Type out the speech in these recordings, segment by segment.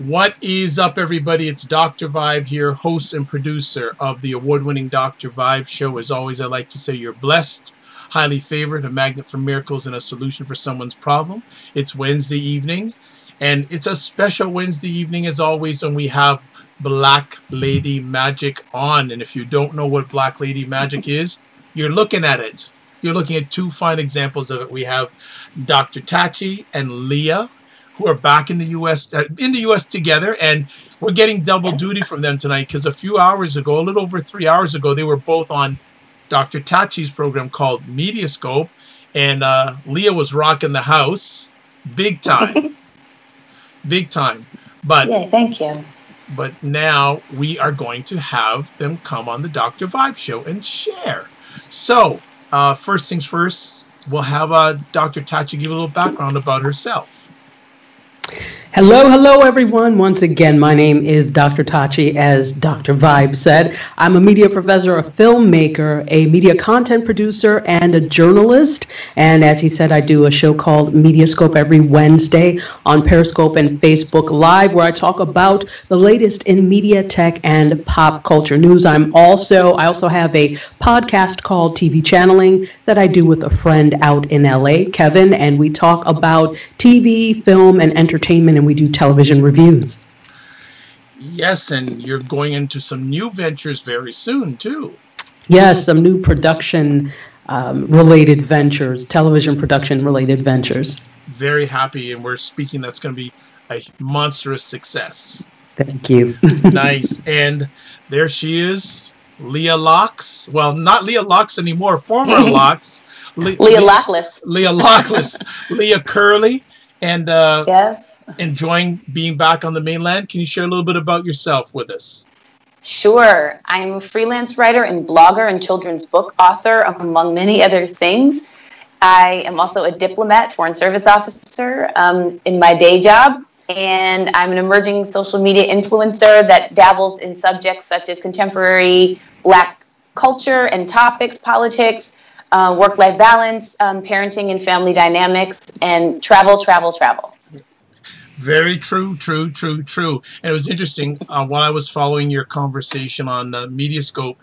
What is up, everybody? It's Dr. Vibe here, host and producer of the award-winning Dr. Vibe show. As always, I like to say you're blessed, highly favored, a magnet for miracles, and a solution for someone's problem. It's Wednesday evening, and it's a special Wednesday evening, as always, when we have Black Lady Magic on. And if you don't know what Black Lady Magic is, you're looking at it. You're looking at two fine examples of it. We have Dr. Chetachi and Leah, who are back in the U.S. together, and we're getting double duty from them tonight because a few hours ago, a little over 3 hours ago, they were both on Dr. Tachi's program called Mediascope, and Leah was rocking the house big time, big time. But yeah, thank you. But now we are going to have them come on the Dr. Vibe show and share. So first things first, we'll have Dr. Tachi give a little background about herself. Hello, everyone. Once again, my name is Dr. Tachi, as Dr. Vibe said. I'm a media professor, a filmmaker, a media content producer, and a journalist. And as he said, I do a show called Mediascope every Wednesday on Periscope and Facebook Live, where I talk about the latest in media, tech, and pop culture news. I also have a podcast called TV Channeling that I do with a friend out in LA, Kevin, and we talk about TV, film, and entertainment, and we do television reviews. Yes, and you're going into some new ventures very soon, too. Yes, some new production related ventures, television production related ventures. Very happy, and we're speaking that's going to be a monstrous success. Thank you. Nice. And there she is, Leah Locks. Well, not Leah Locks anymore, former Locks. Leah Lockless. Leah Lockless. Leah Curley. And yes. Enjoying being back on the mainland. Can you share a little bit about yourself with us? Sure. I'm a freelance writer and blogger and children's book author, among many other things. I am also a diplomat, foreign service officer in my day job, and I'm an emerging social media influencer that dabbles in subjects such as contemporary Black culture and topics, politics, work-life balance, parenting and family dynamics, and travel. Very true. And it was interesting, while I was following your conversation on Mediascope,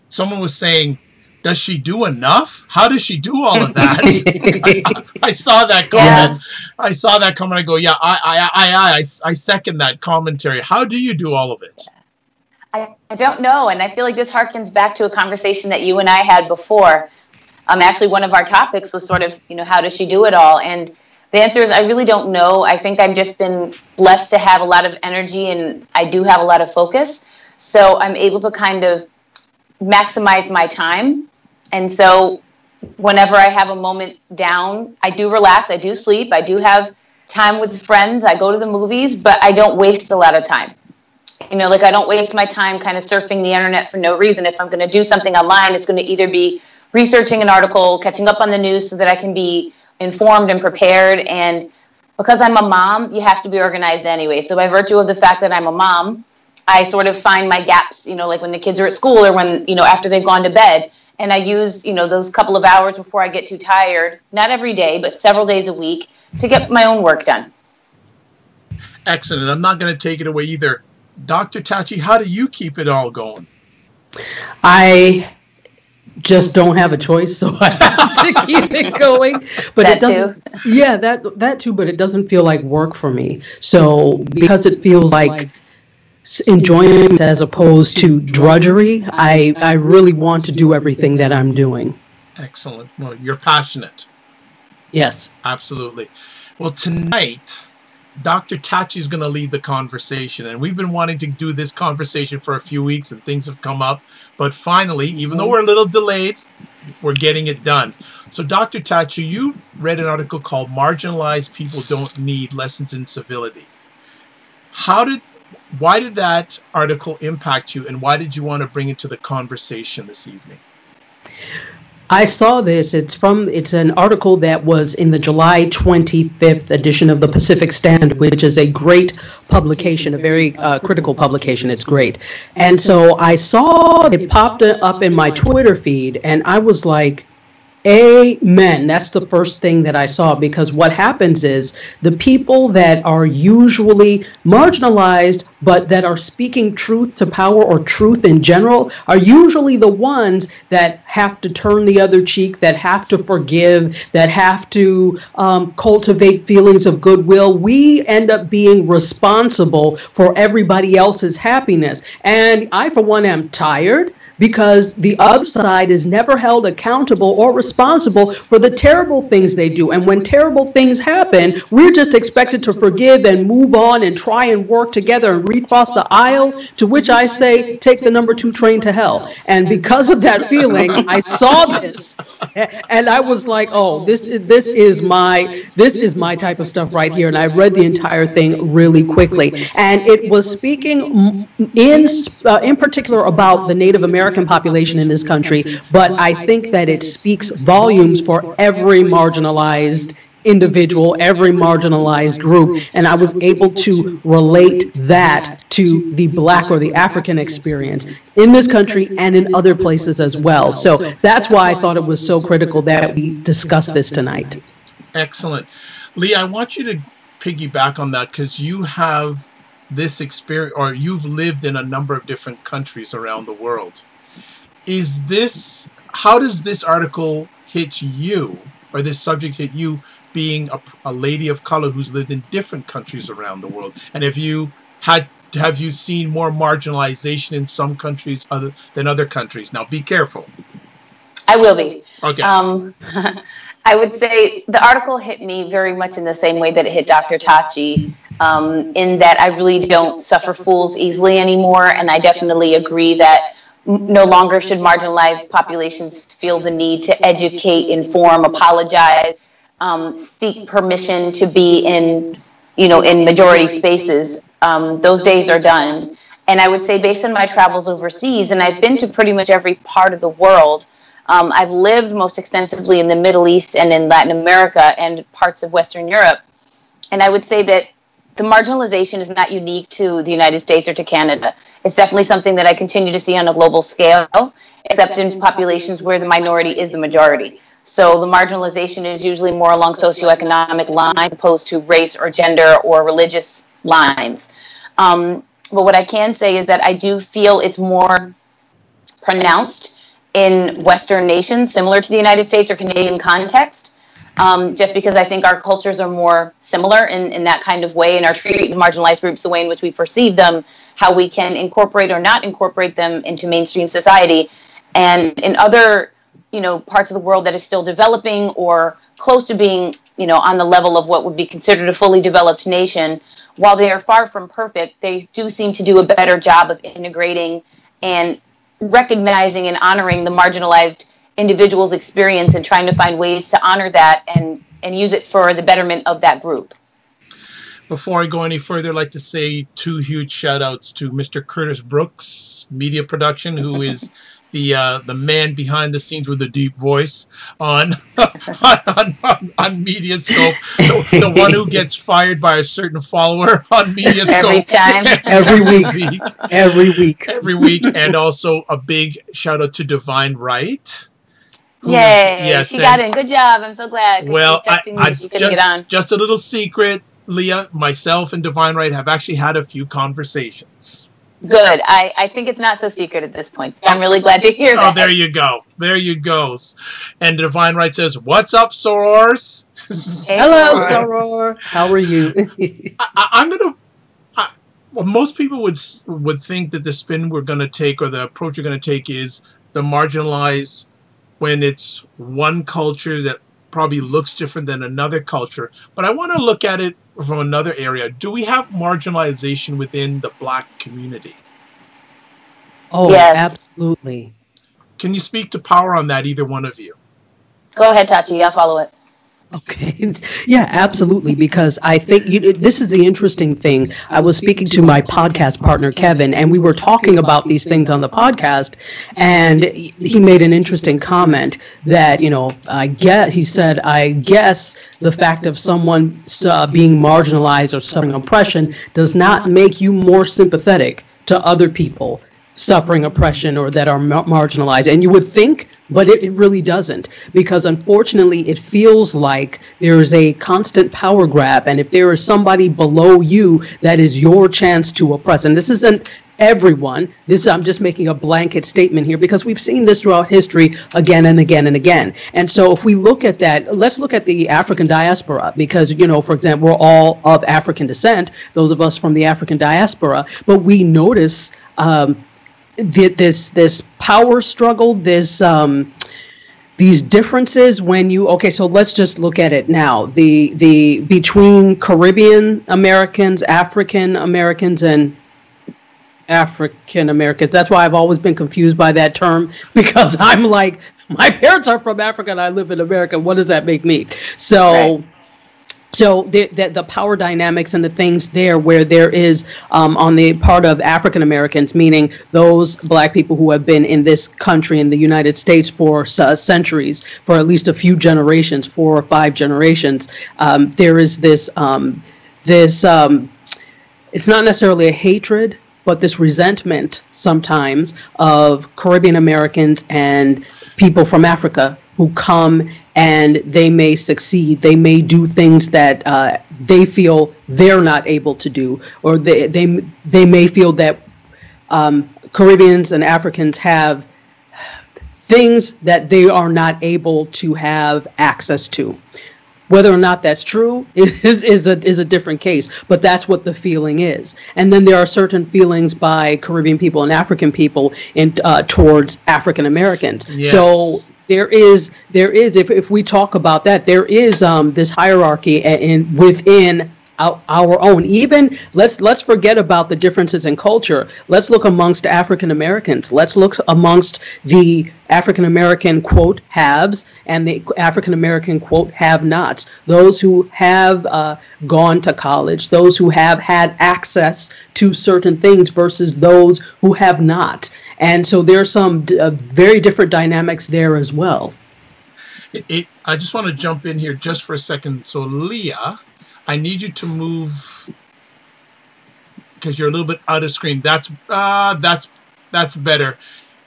someone was saying, does she do enough? How does she do all of that? I saw that comment. Yes. I saw that comment. I go, yeah, I second that commentary. How do you do all of it? I don't know. And I feel like this harkens back to a conversation that you and I had before. Actually, one of our topics was sort of, how does she do it all? And the answer is I really don't know. I think I've just been blessed to have a lot of energy, and I do have a lot of focus. So I'm able to kind of maximize my time. And so whenever I have a moment down, I do relax, I do sleep, I do have time with friends, I go to the movies, but I don't waste a lot of time. I don't waste my time kind of surfing the internet for no reason. If I'm going to do something online, it's going to either be researching an article, catching up on the news so that I can be informed and prepared. And because I'm a mom, you have to be organized anyway. So by virtue of the fact that I'm a mom, I sort of find my gaps, like when the kids are at school or when, after they've gone to bed. And I use, those couple of hours before I get too tired, not every day, but several days a week to get my own work done. Excellent. I'm not going to take it away either. Dr. Tachi, how do you keep it all going? I just don't have a choice, so I have to keep it going. But that it doesn't. Too. Yeah, that too. But it doesn't feel like work for me. So because it feels like enjoyment as opposed to drudgery, I really want to do everything that I'm doing. Excellent. Well, you're passionate. Yes, absolutely. Well, tonight, Dr. Tachi is going to lead the conversation, and we've been wanting to do this conversation for a few weeks, and things have come up. But finally, even though we're a little delayed, we're getting it done. So, Dr. Tachi, you read an article called "Marginalized People Don't Need Lessons in Civility." Why did that article impact you, and why did you want to bring it to the conversation this evening? I saw this. It's an article that was in the July 25th edition of the Pacific Standard, which is a great publication, a very critical publication. It's great. And so I saw it popped up in my Twitter feed, and I was like, Amen. That's the first thing that I saw, because what happens is the people that are usually marginalized but that are speaking truth to power or truth in general are usually the ones that have to turn the other cheek, that have to forgive, that have to cultivate feelings of goodwill. We end up being responsible for everybody else's happiness. And I, for one, am tired, because the other side is never held accountable or responsible for the terrible things they do. And when terrible things happen, we're just expected to forgive and move on and try and work together and recross the aisle, to which I say, take the number 2 train to hell. And because of that feeling, I saw this and I was like, oh, this is my type of stuff right here. And I read the entire thing really quickly. And it was speaking in particular about the Native American population in this country, but I think that it speaks volumes for every marginalized individual, every marginalized group, and I was able to relate that to the Black or the African experience in this country and in other places as well. So that's why I thought it was so critical that we discuss this tonight. Excellent. Lee, I want you to piggyback on that, because you have this experience, or you've lived in a number of different countries around the world. How does this article hit you, or this subject hit you, being a lady of color who's lived in different countries around the world? And have you seen more marginalization in some countries other than other countries? Now, be careful. I will be. Okay. I would say the article hit me very much in the same way that it hit Dr. Tachi, in that I really don't suffer fools easily anymore. And I definitely agree that no longer should marginalized populations feel the need to educate, inform, apologize, seek permission to be in majority spaces. Those days are done. And I would say, based on my travels overseas, and I've been to pretty much every part of the world, I've lived most extensively in the Middle East and in Latin America and parts of Western Europe. And I would say that the marginalization is not unique to the United States or to Canada. It's definitely something that I continue to see on a global scale, except in populations where the minority is the majority. So the marginalization is usually more along socioeconomic lines, opposed to race or gender or religious lines. But what I can say is that I do feel it's more pronounced in Western nations, similar to the United States or Canadian context. Just because I think our cultures are more similar in that kind of way, and our treat marginalized groups the way in which we perceive them, how we can incorporate or not incorporate them into mainstream society. And in other, parts of the world that is still developing or close to being, on the level of what would be considered a fully developed nation, while they are far from perfect, they do seem to do a better job of integrating and recognizing and honoring the marginalized individual's experience and trying to find ways to honor that and use it for the betterment of that group. Before I go any further, I'd like to say 2 huge shout outs to Mr. Curtis Brooks, Media Production, who is the man behind the scenes with a deep voice on Mediascope, the one who gets fired by a certain follower on Mediascope every week, and also a big shout out to Divine Right. Yay! She got in. Good job. I'm so glad. Well, she couldn't get on. Just a little secret, Leah, myself and Divine Right have actually had a few conversations. Good. I think it's not so secret at this point. I'm really glad to hear that. Oh, there you go. There you go. And Divine Right says, "What's up, sorors?" Hello, soror. How are you? Well, most people would think that the spin we're going to take, or the approach we're going to take, is the marginalized when it's one culture that probably looks different than another culture. But I want to look at it from another area. Do we have marginalization within the Black community? Oh, yes. Absolutely. Can you speak to power on that, either one of you? Go ahead, Tachi. I'll follow it. Okay. Yeah, absolutely. Because I think this is the interesting thing. I was speaking to my podcast partner, Kevin, and we were talking about these things on the podcast. And he made an interesting comment that, he said, I guess the fact of someone being marginalized or suffering oppression does not make you more sympathetic to other people. suffering oppression or that are marginalized. And you would think, but it really doesn't, because unfortunately it feels like there's a constant power grab. And if there is somebody below you, that is your chance to oppress. And this isn't everyone. I'm just making a blanket statement here because we've seen this throughout history again and again and again. And so if we look at that, let's look at the African diaspora, because, for example, we're all of African descent, those of us from the African diaspora, but we notice this power struggle, these differences when so let's just look at it now. The between Caribbean Americans, African Americans, and African Americans. That's why I've always been confused by that term, because I'm like, my parents are from Africa and I live in America. What does that make me? So. Right. So the power dynamics and the things there where there is on the part of African Americans, meaning those Black people who have been in this country, in the United States, for centuries, for at least a few generations, 4 or 5 generations, there is this it's not necessarily a hatred, but this resentment sometimes of Caribbean Americans and people from Africa who come and they may succeed. They may do things that they feel they're not able to do, or they may feel that Caribbeans and Africans have things that they are not able to have access to. Whether or not that's true is a different case, but that's what the feeling is. And then there are certain feelings by Caribbean people and African people towards African Americans. Yes. So there is if we talk about that, there is this hierarchy within our own. Even let's forget about the differences in culture. Let's look amongst African Americans. Let's look amongst the African American quote haves and the African American quote have nots. Those who have gone to college, those who have had access to certain things versus those who have not. And so there's some very different dynamics there as well. I just want to jump in here just for a second. So Leah, I need you to move because you're a little bit out of screen. That's better.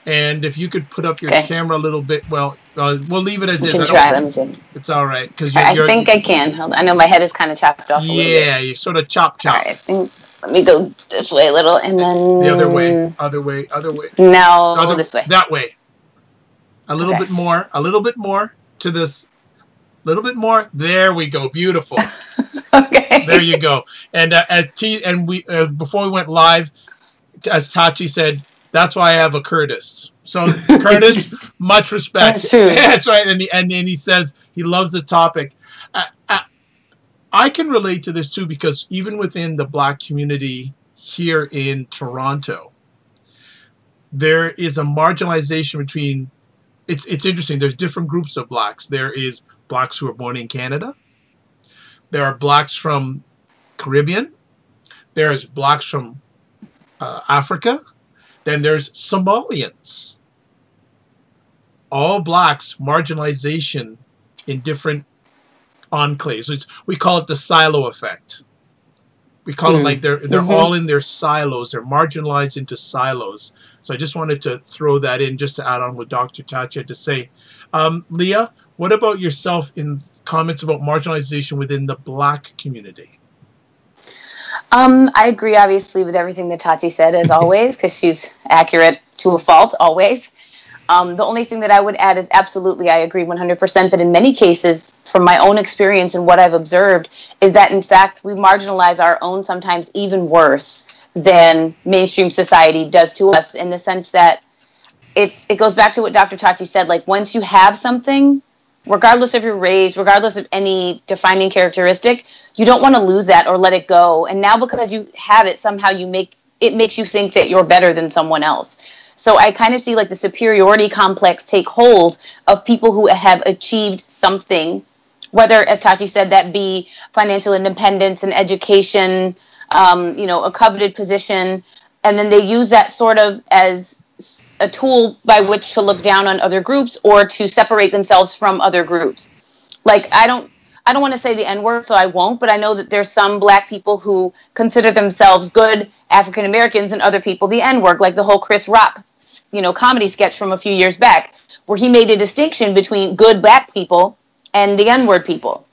And if you could put up your camera a little bit, we'll leave it as is. Let me see. It's all right because I think I can. Hold on. I know my head is kind of chopped off. Yeah, you sort of chop. All right. Let me go this way a little, and then the other way. No, this way. That way. A little bit more to this. A little bit more. There we go. Beautiful. Okay. There you go. And we before we went live, as Tachi said, that's why I have a Curtis. So Curtis, much respect. That's true. That's right. And he says he loves the topic. I can relate to this too, because even within the Black community here in Toronto, there is a marginalization between. It's interesting. There's different groups of Blacks. There is Blacks who are born in Canada. There are Blacks from Caribbean. There's Blacks from Africa. Then there's Somalians. All Blacks, marginalization in different enclaves. We call it the silo effect. We call it like they're all in their silos. They're marginalized into silos. So I just wanted to throw that in just to add on what Dr. Tachi had to say. Leah, what about yourself in comments about marginalization within the Black community? I agree, obviously, with everything that Tachi said, as always, because she's accurate to a fault, always. The only thing that I would add is absolutely, I agree 100% that in many cases, from my own experience and what I've observed, is that, in fact, we marginalize our own sometimes even worse than mainstream society does to us, in the sense that it goes back to what Dr. Tachi said, like once you have something, regardless of your race, regardless of any defining characteristic, you don't want to lose that or let it go. And now because you have it, somehow it makes you think that you're better than someone else. So I kind of see like the superiority complex take hold of people who have achieved something, whether, as Tachi said, that be financial independence and education, a coveted position, and then they use that sort of as a tool by which to look down on other groups or to separate themselves from other groups. Like, I I don't want to say the N-word, so I won't, but I know that there's some Black people who consider themselves good African Americans and other people the N-word, like the whole Chris Rock, comedy sketch from a few years back, where he made a distinction between good Black people and the N-word people.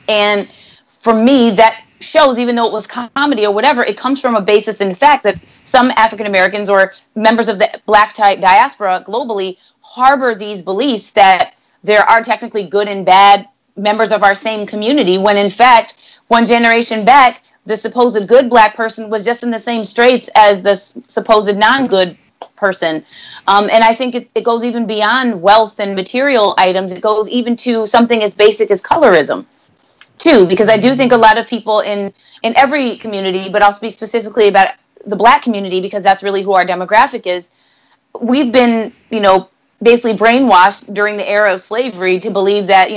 And for me, that shows, even though it was comedy or whatever, it comes from a basis in fact that some African Americans or members of the Black diaspora globally harbor these beliefs that there are technically good and bad members of our same community, when in fact, one generation back, the supposed good Black person was just in the same straits as the supposed non-good person. And I think it goes even beyond wealth and material items. It goes even to something as basic as colorism, too, because I do think a lot of people in every community, but I'll speak specifically about the Black community because that's really who our demographic is. We've been, basically brainwashed during the era of slavery to believe that,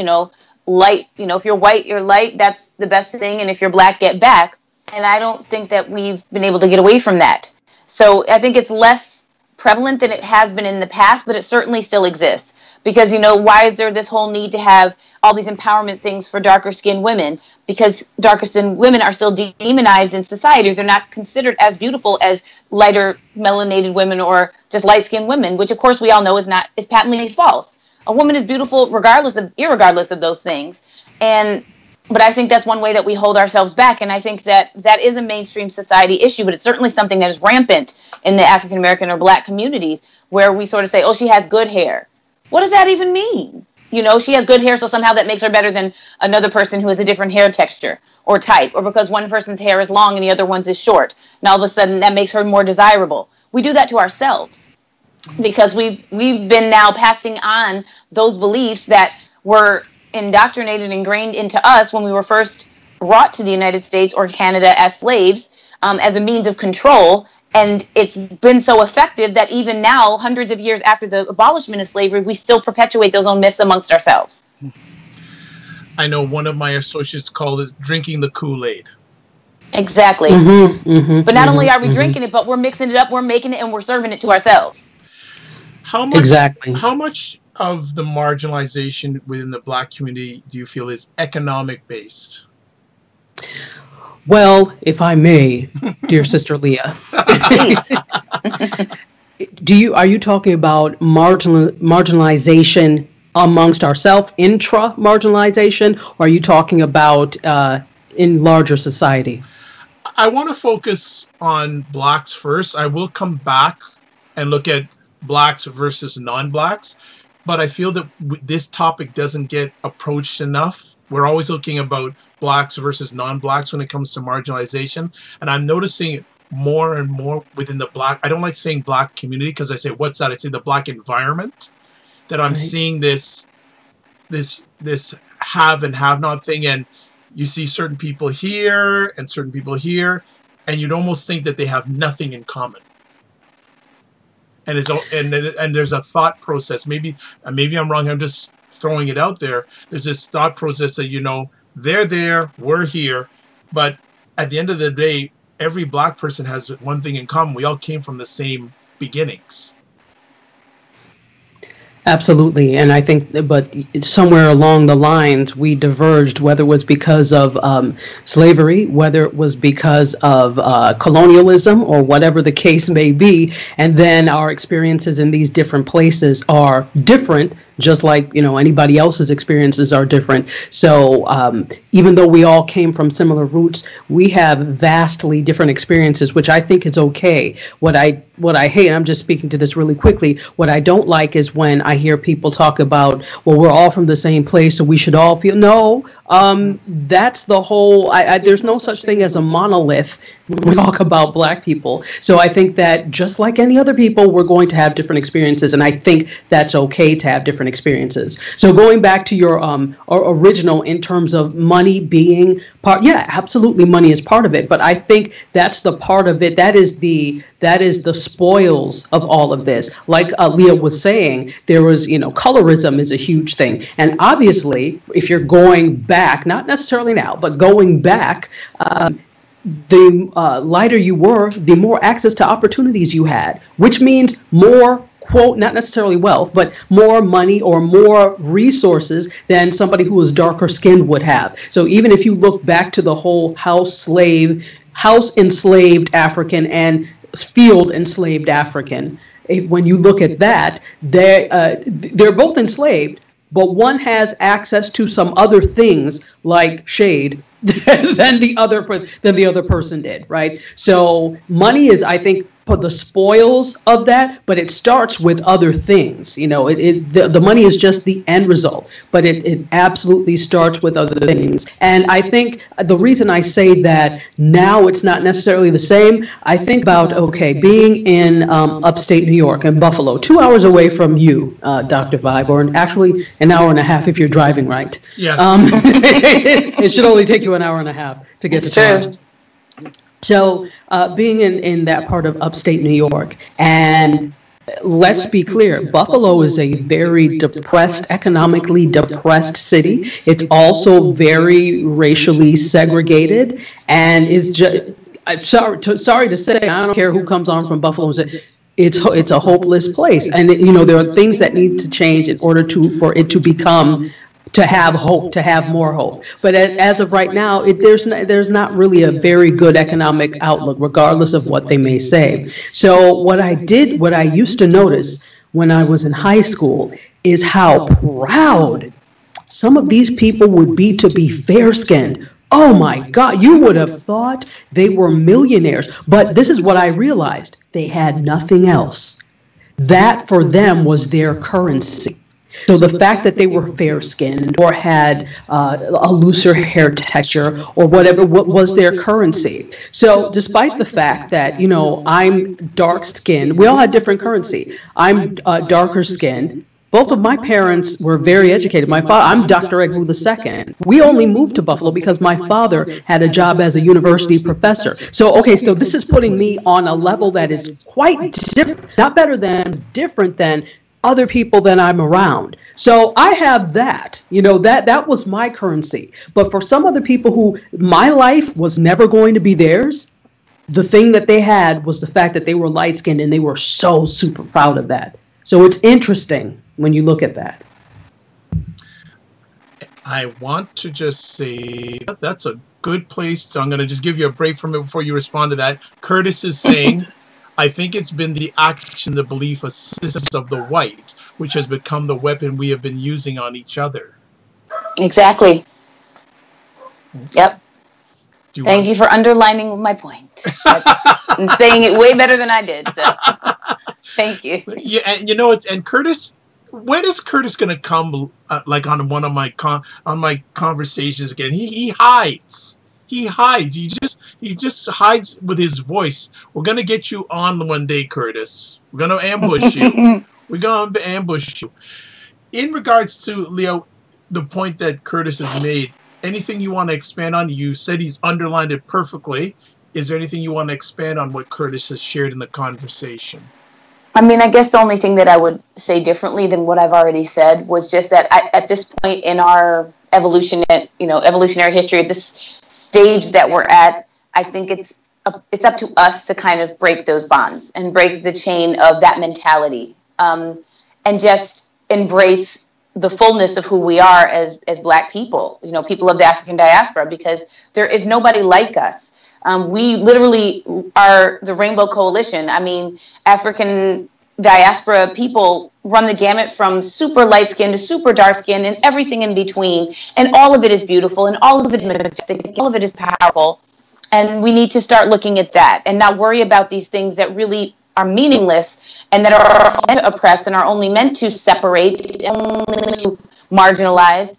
light, if you're white, you're light, that's the best thing. And if you're Black, get back. And I don't think that we've been able to get away from that. So I think it's less prevalent than it has been in the past, but it certainly still exists. Because, why is there this whole need to have all these empowerment things for darker skinned women? Because darker skinned women are still demonized in society. They're not considered as beautiful as lighter melanated women or just light skinned women, which of course we all know is patently false. A woman is beautiful irregardless of those things. But I think that's one way that we hold ourselves back. And I think that is a mainstream society issue, but it's certainly something that is rampant in the African American or Black communities, where we sort of say, oh, she has good hair. What does that even mean? She has good hair, so somehow that makes her better than another person who has a different hair texture or type, or because one person's hair is long and the other one's is short. And all of a sudden that makes her more desirable. We do that to ourselves because we've been now passing on those beliefs that were indoctrinated and ingrained into us when we were first brought to the United States or Canada as slaves, as a means of control. And it's been so effective that even now, hundreds of years after the abolishment of slavery, we still perpetuate those own myths amongst ourselves. I know one of my associates called it drinking the Kool-Aid. Exactly. But not only are we drinking it, but we're mixing it up, we're making it, and we're serving it to ourselves. How much of the marginalization within the Black community do you feel is economic based? Well, if I may, dear Sister Leah, are you talking about marginalization amongst ourselves, intra-marginalization, or are you talking about in larger society? I want to focus on Blacks first. I will come back and look at Blacks versus non-Blacks, but I feel that this topic doesn't get approached enough. We're always looking about Blacks versus non-Blacks when it comes to marginalization. And I'm noticing it more and more within the Black, I don't like saying Black community because I say, what's that? I say the Black environment, that I'm seeing this have and have not thing. And you see certain people here and certain people here, and you'd almost think that they have nothing in common. And there's a thought process. Maybe I'm wrong. I'm just throwing it out there. There's this thought process that, they're there, we're here, but at the end of the day, every Black person has one thing in common. We all came from the same beginnings. Absolutely. And I think, but somewhere along the lines, we diverged, whether it was because of slavery, whether it was because of colonialism, or whatever the case may be. And then our experiences in these different places are different, just like, anybody else's experiences are different. So even though we all came from similar roots, we have vastly different experiences, which I think is okay. What I hate, and I'm just speaking to this really quickly, what I don't like is when I hear people talk about, well, we're all from the same place, so we should all feel, no, that's the whole, there's no such thing as a monolith when we talk about Black people. So I think that just like any other people, we're going to have different experiences, and I think that's okay to have different experiences. So going back to your original in terms of money being part, yeah, absolutely, money is part of it, but I think that's the part of it, that is the spoils of all of this. Like Leah was saying, there was, colorism is a huge thing. And obviously, if you're going back, not necessarily now, but going back, the lighter you were, the more access to opportunities you had, which means more quote, not necessarily wealth, but more money or more resources than somebody who was darker skinned would have. So even if you look back to the whole house enslaved African and field enslaved African, when you look at that, they're both enslaved, but one has access to some other things like shade than the other person did, right? So money is, I think, for the spoils of that, but it starts with other things. The money is just the end result, but it absolutely starts with other things. And I think the reason I say that now it's not necessarily the same, I think about, being in upstate New York and Buffalo, 2 hours away from you, Dr. Vibe, or actually an hour and a half if you're driving right. Yeah. It should only take you an hour and a half to get to Toronto. So being in that part of upstate New York, and let's be clear, Buffalo is a very depressed, economically depressed city. It's also very racially segregated, and is just, I'm sorry to say, I don't care who comes on from Buffalo and says, it's a hopeless place. And there are things that need to change in order for it to have hope, to have more hope. But as of right now, there's not really a very good economic outlook, regardless of what they may say. So what I used to notice when I was in high school is how proud some of these people would be to be fair-skinned. Oh my God, you would have thought they were millionaires. But this is what I realized. They had nothing else. That for them was their currency. So the fact that they were fair-skinned or had a looser hair texture or whatever, what was their currency. So despite the fact that, I'm dark-skinned, we all had different currency. I'm darker-skinned. Both of my parents were very educated. I'm Dr. Egrw II. We only moved to Buffalo because my father had a job as a university professor. So this is putting me on a level that is quite different, not better than, different than other people that I'm around. So I have that, that was my currency. But for some other people who my life was never going to be theirs, the thing that they had was the fact that they were light-skinned, and they were so super proud of that. So it's interesting when you look at that. I want to just say that's a good place. So I'm going to just give you a break from it before you respond to that. Curtis is saying, I think it's been the action, the belief, assistance of the white, which has become the weapon we have been using on each other. Exactly. Yep. Thank you for underlining my point. And saying it way better than I did. So. Thank you. Yeah, and and Curtis, when is Curtis going to come on one of my conversations again? He hides. He hides. He just hides with his voice. We're gonna get you on one day, Curtis. We're gonna ambush you. We're gonna ambush you. In regards to Leo, the point that Curtis has made, anything you want to expand on? You said he's underlined it perfectly. Is there anything you want to expand on what Curtis has shared in the conversation? I mean, I guess the only thing that I would say differently than what I've already said was just that at this point in our evolutionary history, at this stage that we're at, I think it's up to us to kind of break those bonds and break the chain of that mentality, and just embrace the fullness of who we are as Black people, people of the African diaspora, because there is nobody like us. We literally are the Rainbow Coalition. I mean, African diaspora people run the gamut from super light skin to super dark skin and everything in between. And all of it is beautiful and all of it is majestic. All of it is powerful. And we need to start looking at that and not worry about these things that really are meaningless and that are oppressed and are only meant to separate and only to marginalize.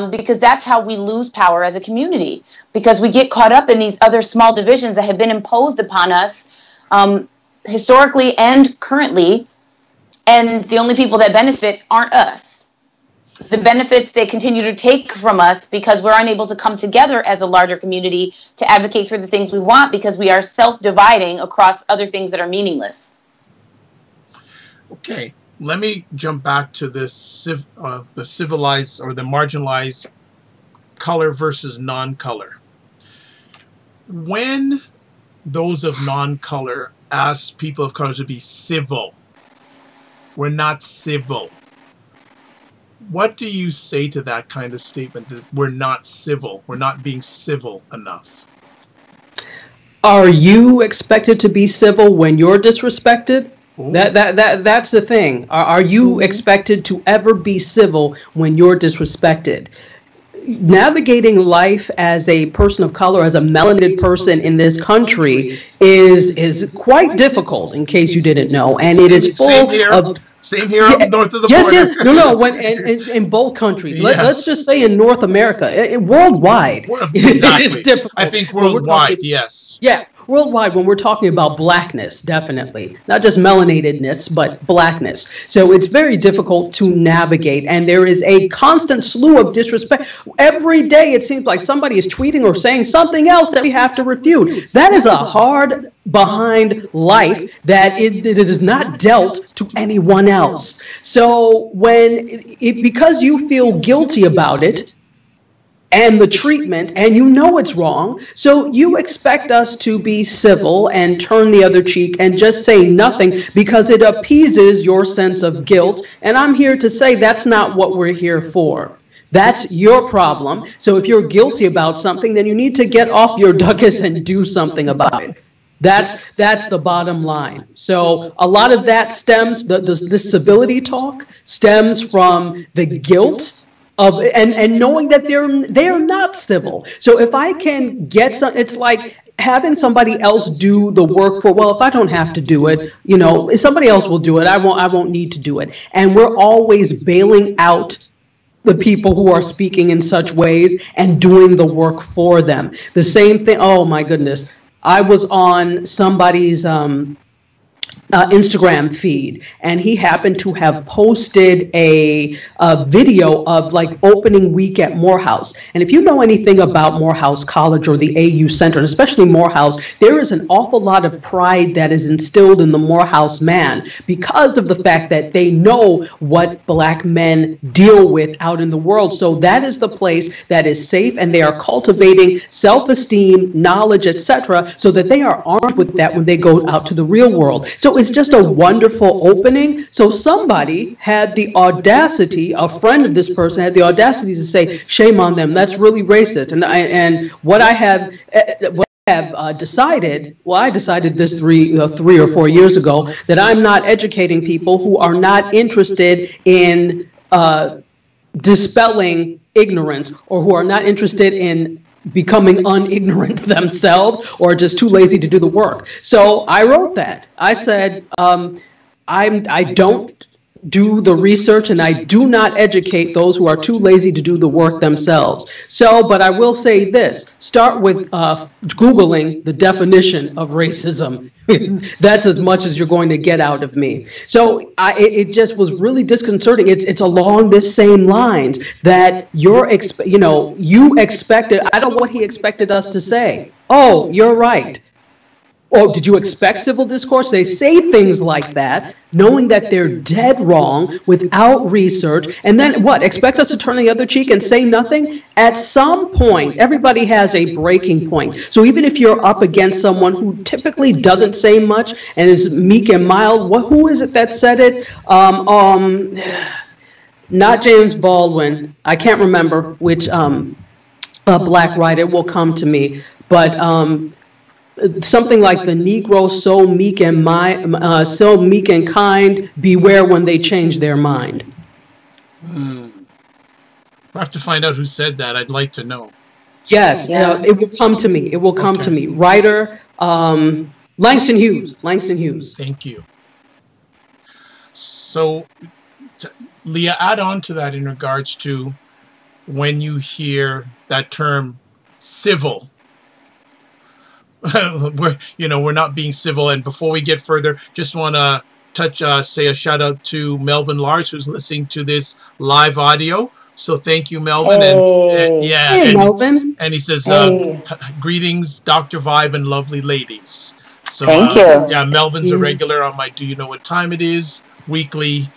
Because that's how we lose power as a community, because we get caught up in these other small divisions that have been imposed upon us historically and currently, and the only people that benefit aren't us. The benefits they continue to take from us because we're unable to come together as a larger community to advocate for the things we want, because we are self-dividing across other things that are meaningless. Okay. Let me jump back to this the civilized or the marginalized color versus non-color. When those of non-color ask people of color to be civil, we're not civil. What do you say to that kind of statement, that we're not civil, we're not being civil enough? Are you expected to be civil when you're disrespected? Ooh. That's the thing. Are you expected to ever be civil when you're disrespected? Navigating life as a person of color, as a melanated person in this country, is quite difficult, in case you didn't know, and it is full of. Same here up north of the border. Yes. No. When in both countries, let's just say in North America, worldwide, exactly. It's difficult. I think worldwide, yes. Yeah, worldwide, when we're talking about blackness, definitely. Not just melanatedness, but blackness. So it's very difficult to navigate, and there is a constant slew of disrespect. Every day it seems like somebody is tweeting or saying something else that we have to refute. That is a hard behind life that it is not dealt to anyone else. So because you feel guilty about it, and the treatment, and you know it's wrong, so you expect us to be civil and turn the other cheek and just say nothing because it appeases your sense of guilt. And I'm here to say that's not what we're here for. That's your problem. So if you're guilty about something, then you need to get off your duckus and do something about it. That's the bottom line. So a lot of that stems, the civility talk stems from the guilt of and knowing that they're not civil. So if I can get some, it's like having somebody else do the work for, well, if I don't have to do it, if somebody else will do it, I won't need to do it. And we're always bailing out the people who are speaking in such ways and doing the work for them. The same thing, oh my goodness. I was on somebody's Instagram feed, and he happened to have posted a video of like opening week at Morehouse. And if you know anything about Morehouse College or the AU Center, and especially Morehouse, there is an awful lot of pride that is instilled in the Morehouse man because of the fact that they know what Black men deal with out in the world. So that is the place that is safe, and they are cultivating self-esteem, knowledge, etc., so that they are armed with that when they go out to the real world. So it's just a wonderful opening. So somebody had the audacity, a friend of this person had the audacity to say, shame on them, that's really racist. And what I have decided, well, I decided this three or 4 years ago, that I'm not educating people who are not interested in dispelling ignorance, or who are not interested in becoming unignorant themselves, or just too lazy to do the work. So I wrote that. I said, I don't do the research, and I do not educate those who are too lazy to do the work themselves. So, but I will say this, start with Googling the definition of racism. That's as much as you're going to get out of me. So it just was really disconcerting. It's along this same lines that you expected, I don't know what he expected us to say. Oh, you're right. Oh, did you expect civil discourse? They say things like that, knowing that they're dead wrong, without research, and then what? Expect us to turn the other cheek and say nothing? At some point, everybody has a breaking point. So even if you're up against someone who typically doesn't say much and is meek and mild, who is it that said it? Not James Baldwin. I can't remember which Black writer. It will come to me, but something like the Negro so meek and kind, beware when they change their mind. I have to find out who said that. I'd like to know. Yes, it will come to me. It will come to me. Writer Langston Hughes. Thank you. So, Leah, add on to that in regards to when you hear that term civil. We're not being civil. And before we get further, just want to say a shout out to Melvin Lars, who's listening to this live audio. So thank you, Melvin. Hey, Melvin. And he says, greetings, Dr. Vibe and lovely ladies. So thank you. Yeah, Melvin's a regular on my Do You Know What Time It Is weekly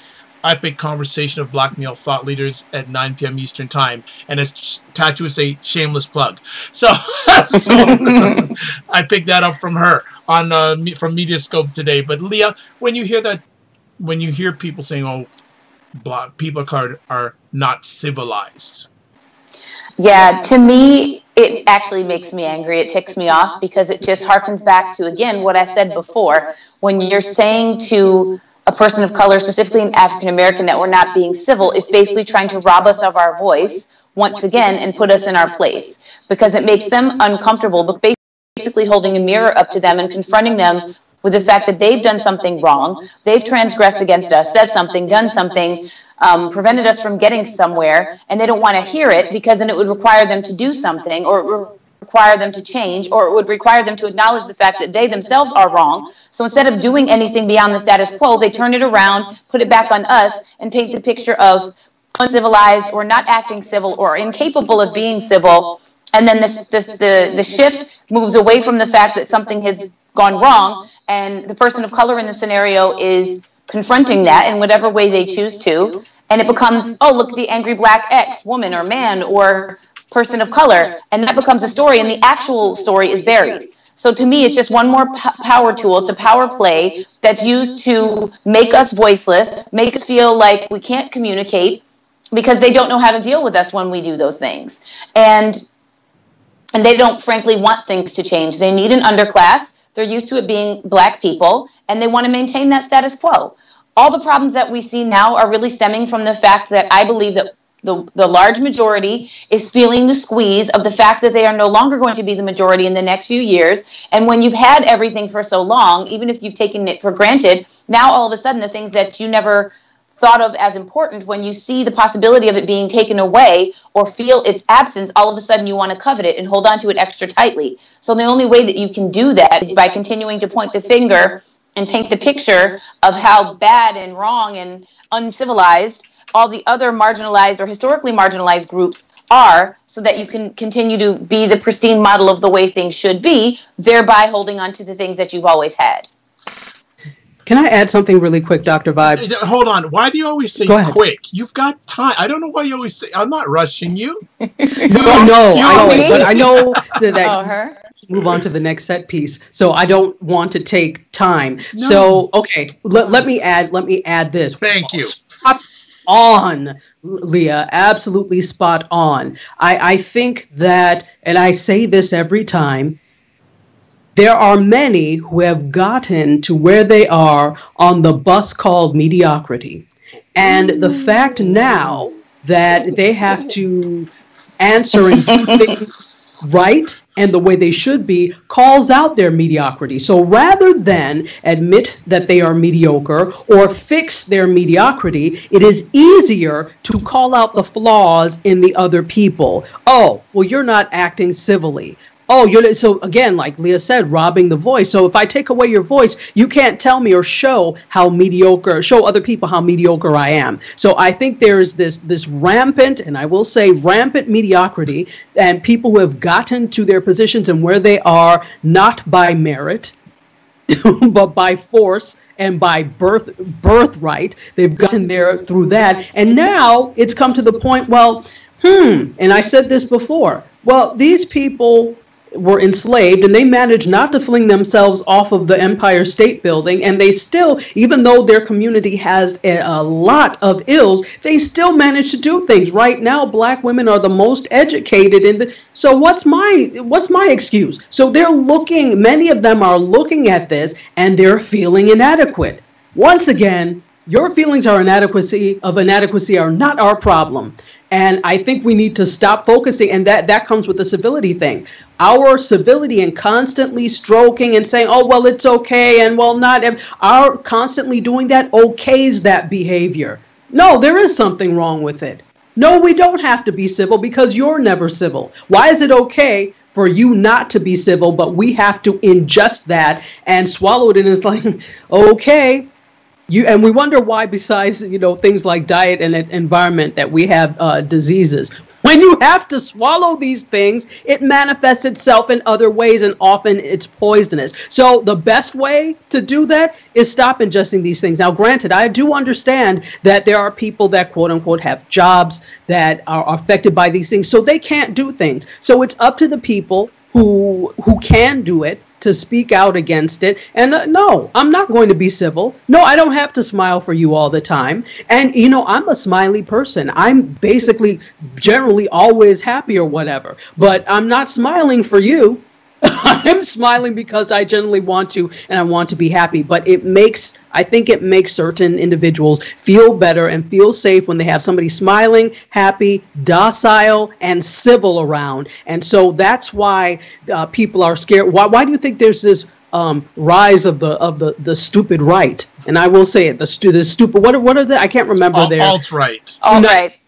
epic conversation of Black male thought leaders at 9 p.m. Eastern Time. And as Chetachi would say, shameless plug. So I picked that up from her from Mediascope today. But Leah, when you hear that when you hear people saying, "Oh, black people of color are not civilized"? Yeah, to me, it actually makes me angry. It ticks me off because it just harkens back to, again, what I said before. When you're saying to a person of color, specifically an African American, that we're not being civil, it's basically trying to rob us of our voice once again and put us in our place, because it makes them uncomfortable, but basically holding a mirror up to them and confronting them with the fact that they've done something wrong, they've transgressed against us, said something, done something, prevented us from getting somewhere, and they don't want to hear it because then it would require them to do something, or it would require them to change, or it would require them to acknowledge the fact that they themselves are wrong. So instead of doing anything beyond the status quo, they turn it around, put it back on us, and paint the picture of uncivilized or not acting civil or incapable of being civil. And then the shift moves away from the fact that something has gone wrong, and the person of color in the scenario is confronting that in whatever way they choose to, and it becomes, oh, look, the angry black X woman or man or person of color, and that becomes a story, and the actual story is buried. So to me, it's just one more power tool. It's a power play that's used to make us voiceless, make us feel like we can't communicate because they don't know how to deal with us when we do those things. And they don't, frankly, want things to change. They need an underclass. They're used to it being black people, and they want to maintain that status quo. All the problems that we see now are really stemming from the fact that I believe that the large majority is feeling the squeeze of the fact that they are no longer going to be the majority in the next few years. And when you've had everything for so long, even if you've taken it for granted, now all of a sudden the things that you never thought of as important, when you see the possibility of it being taken away or feel its absence, all of a sudden you want to covet it and hold on to it extra tightly. So the only way that you can do that is by continuing to point the finger and paint the picture of how bad and wrong and uncivilized all the other marginalized or historically marginalized groups are, so that you can continue to be the pristine model of the way things should be, thereby holding on to the things that you've always had. Can I add something really quick, Dr. Vibe? Hold on. Why do you always say quick? You've got time. I don't know why you always say, I'm not rushing you. I know that move on to the next set piece. So I don't want to take time. No. So, okay, let me add this. Thank you. Spot on, Leah. Absolutely spot on. I think that, and I say this every time, there are many who have gotten to where they are on the bus called mediocrity. And the fact now that they have to answer and do things right and the way they should be calls out their mediocrity. So rather than admit that they are mediocre or fix their mediocrity, it is easier to call out the flaws in the other people. Oh, well, you're not acting civilly. Oh, so again, like Leah said, robbing the voice. So if I take away your voice, you can't tell me or show other people how mediocre I am. So I think there's this rampant, and I will say rampant mediocrity, and people who have gotten to their positions and where they are, not by merit, but by force and by birthright. They've gotten there through that. And now it's come to the point, and I said this before, these people were enslaved and they managed not to fling themselves off of the Empire State Building, and they still, even though their community has a lot of ills, they still manage to do things. Right now, black women are the most educated so what's my excuse? So many of them are looking at this and they're feeling inadequate. Once again, your feelings of inadequacy are not our problem. And I think we need to stop focusing, and that comes with the civility thing. Our civility and constantly stroking and saying, oh, well, it's okay, and our constantly doing that okays that behavior. No, there is something wrong with it. No, we don't have to be civil because you're never civil. Why is it okay for you not to be civil, but we have to ingest that and swallow it, and it's like, okay. And we wonder why, besides, things like diet and environment, that we have diseases. When you have to swallow these things, it manifests itself in other ways, and often it's poisonous. So the best way to do that is stop ingesting these things. Now, granted, I do understand that there are people that, quote unquote, have jobs that are affected by these things, so they can't do things. So it's up to the people who can do it, to speak out against it. And no, I'm not going to be civil. No, I don't have to smile for you all the time. And, I'm a smiley person. I'm basically generally always happy or whatever. But I'm not smiling for you. I'm smiling because I generally want to, and I want to be happy. But I think it makes certain individuals feel better and feel safe when they have somebody smiling, happy, docile, and civil around. And so that's why people are scared. Why do you think there's this rise of the stupid right? And I will say it, the stupid. What are the? I can't remember their alt-right. Alt-right.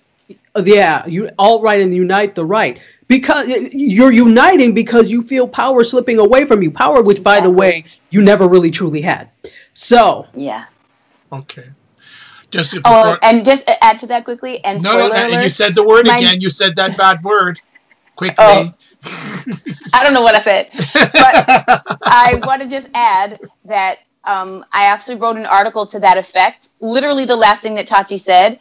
Yeah, alt-right and unite the right. Because you're uniting because you feel power slipping away from you. Power, which, by the way, you never really truly had. So. Yeah. Okay. Just and just add to that quickly. And no, you said the word again. You said that bad word. Quickly. Oh. I don't know what I said. But I want to just add that I actually wrote an article to that effect. Literally the last thing that Chachi said.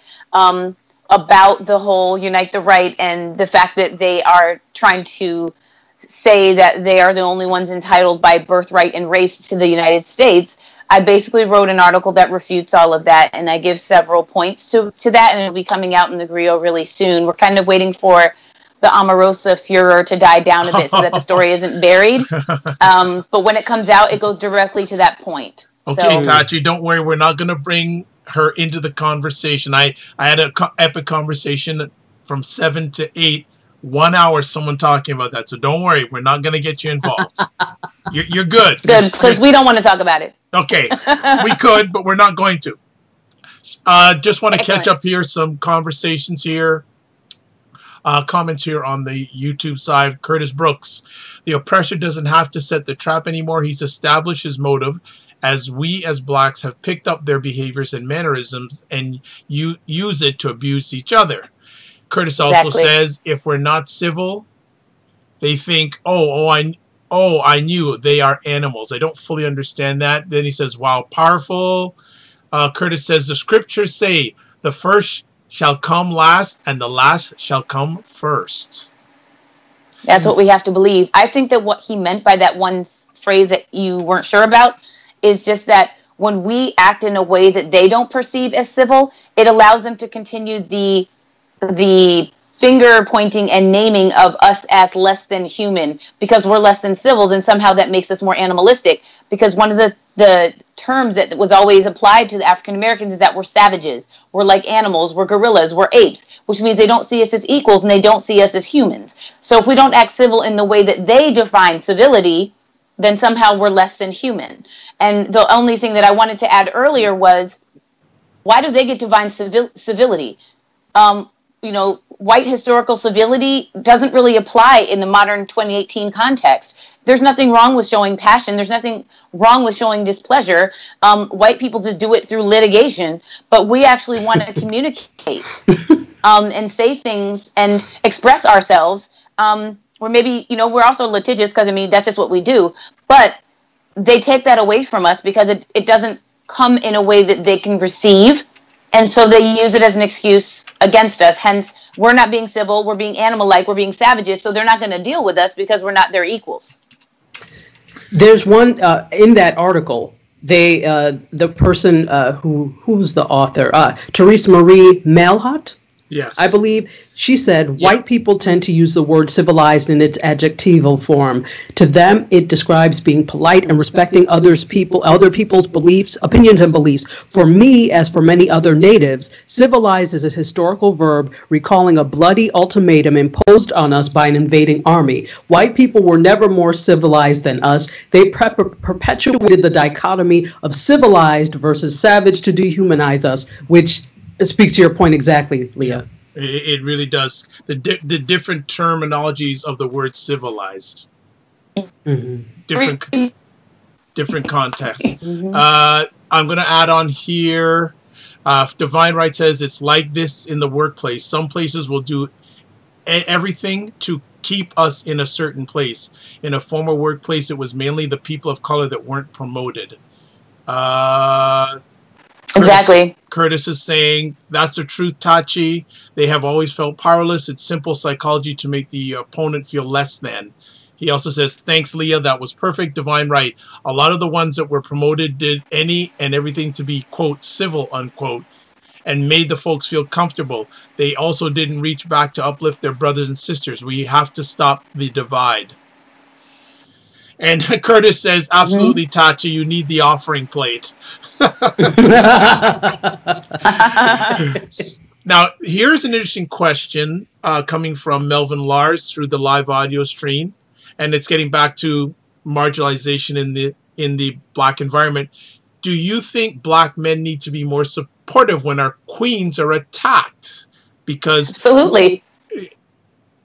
About the whole Unite the Right and the fact that they are trying to say that they are the only ones entitled by birthright and race to the United States. I basically wrote an article that refutes all of that, and I give several points to that, and it'll be coming out in the Griot really soon. We're kind of waiting for the Omarosa furor to die down a bit so that the story isn't buried. But when it comes out, it goes directly to that point. Okay, Tachi, don't worry. We're not going to bring her into the conversation. I had an epic conversation from 7 to 8, 1 hour, someone talking about that. So don't worry, we're not going to get you involved. You're good. Good, because we don't want to talk about it. Okay, we could, but we're not going to. Just want to catch up here, some conversations here. Comments here on the YouTube side. Curtis Brooks, the oppressor doesn't have to set the trap anymore. He's established his motive, as we as blacks have picked up their behaviors and mannerisms and you use it to abuse each other. Curtis also says, if we're not civil, they think, I knew they are animals. I don't fully understand that. Then he says, wow, powerful. Curtis says, the scriptures say the first shall come last and the last shall come first. That's what we have to believe. I think that what he meant by that one phrase that you weren't sure about is just that when we act in a way that they don't perceive as civil, it allows them to continue the finger pointing and naming of us as less than human because we're less than civil. Then somehow that makes us more animalistic, because one of the terms that was always applied to the African Americans is that we're savages, we're like animals, we're gorillas, we're apes, which means they don't see us as equals and they don't see us as humans. So if we don't act civil in the way that they define civility, then somehow we're less than human. And the only thing that I wanted to add earlier was, why do they get divine civility? White historical civility doesn't really apply in the modern 2018 context. There's nothing wrong with showing passion. There's nothing wrong with showing displeasure. White people just do it through litigation, but we actually want to communicate and say things and express ourselves. Or maybe, we're also litigious because, that's just what we do. But they take that away from us because it doesn't come in a way that they can receive. And so they use it as an excuse against us. Hence, we're not being civil, we're being animal-like, we're being savages, so they're not going to deal with us because we're not their equals. There's one, in that article, the person who's the author, Therese Marie Malhot, yes, I believe, she said, white people tend to use the word civilized in its adjectival form. To them, it describes being polite and respecting other people's beliefs, opinions and beliefs. For me, as for many other natives, civilized is a historical verb recalling a bloody ultimatum imposed on us by an invading army. White people were never more civilized than us. They perpetuated the dichotomy of civilized versus savage to dehumanize us, which speaks to your point exactly, Leah. It really does. The different terminologies of the word civilized. Mm-hmm. Different contexts. Mm-hmm. I'm going to add on here. Divine Right says it's like this in the workplace. Some places will do everything to keep us in a certain place. In a former workplace, it was mainly the people of color that weren't promoted. Exactly. Curtis is saying, that's the truth, Tachi. They have always felt powerless. It's simple psychology to make the opponent feel less than. He also says, thanks, Leah. That was perfect. Divine right. A lot of the ones that were promoted did any and everything to be, quote, civil, unquote, and made the folks feel comfortable. They also didn't reach back to uplift their brothers and sisters. We have to stop the divide. And Curtis says, absolutely, Tachi, you need the offering plate. Now, here's an interesting question coming from Melvin Lars through the live audio stream. And it's getting back to marginalization in the Black environment. Do you think Black men need to be more supportive when our queens are attacked? Because absolutely,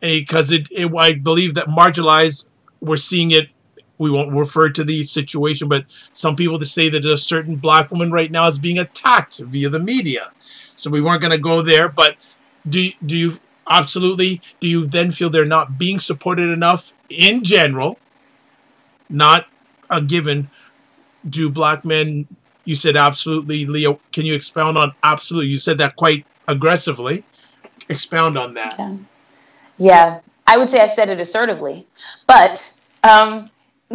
because I believe that marginalized, we're seeing it. We won't refer to the situation, but some people to say that a certain Black woman right now is being attacked via the media. So we weren't going to go there, but do you absolutely, do you then feel they're not being supported enough in general? Not a given. Do Black men, you said absolutely, Leah, can you expound on absolutely? You said that quite aggressively. Expound on that. Yeah, I would say I said it assertively, but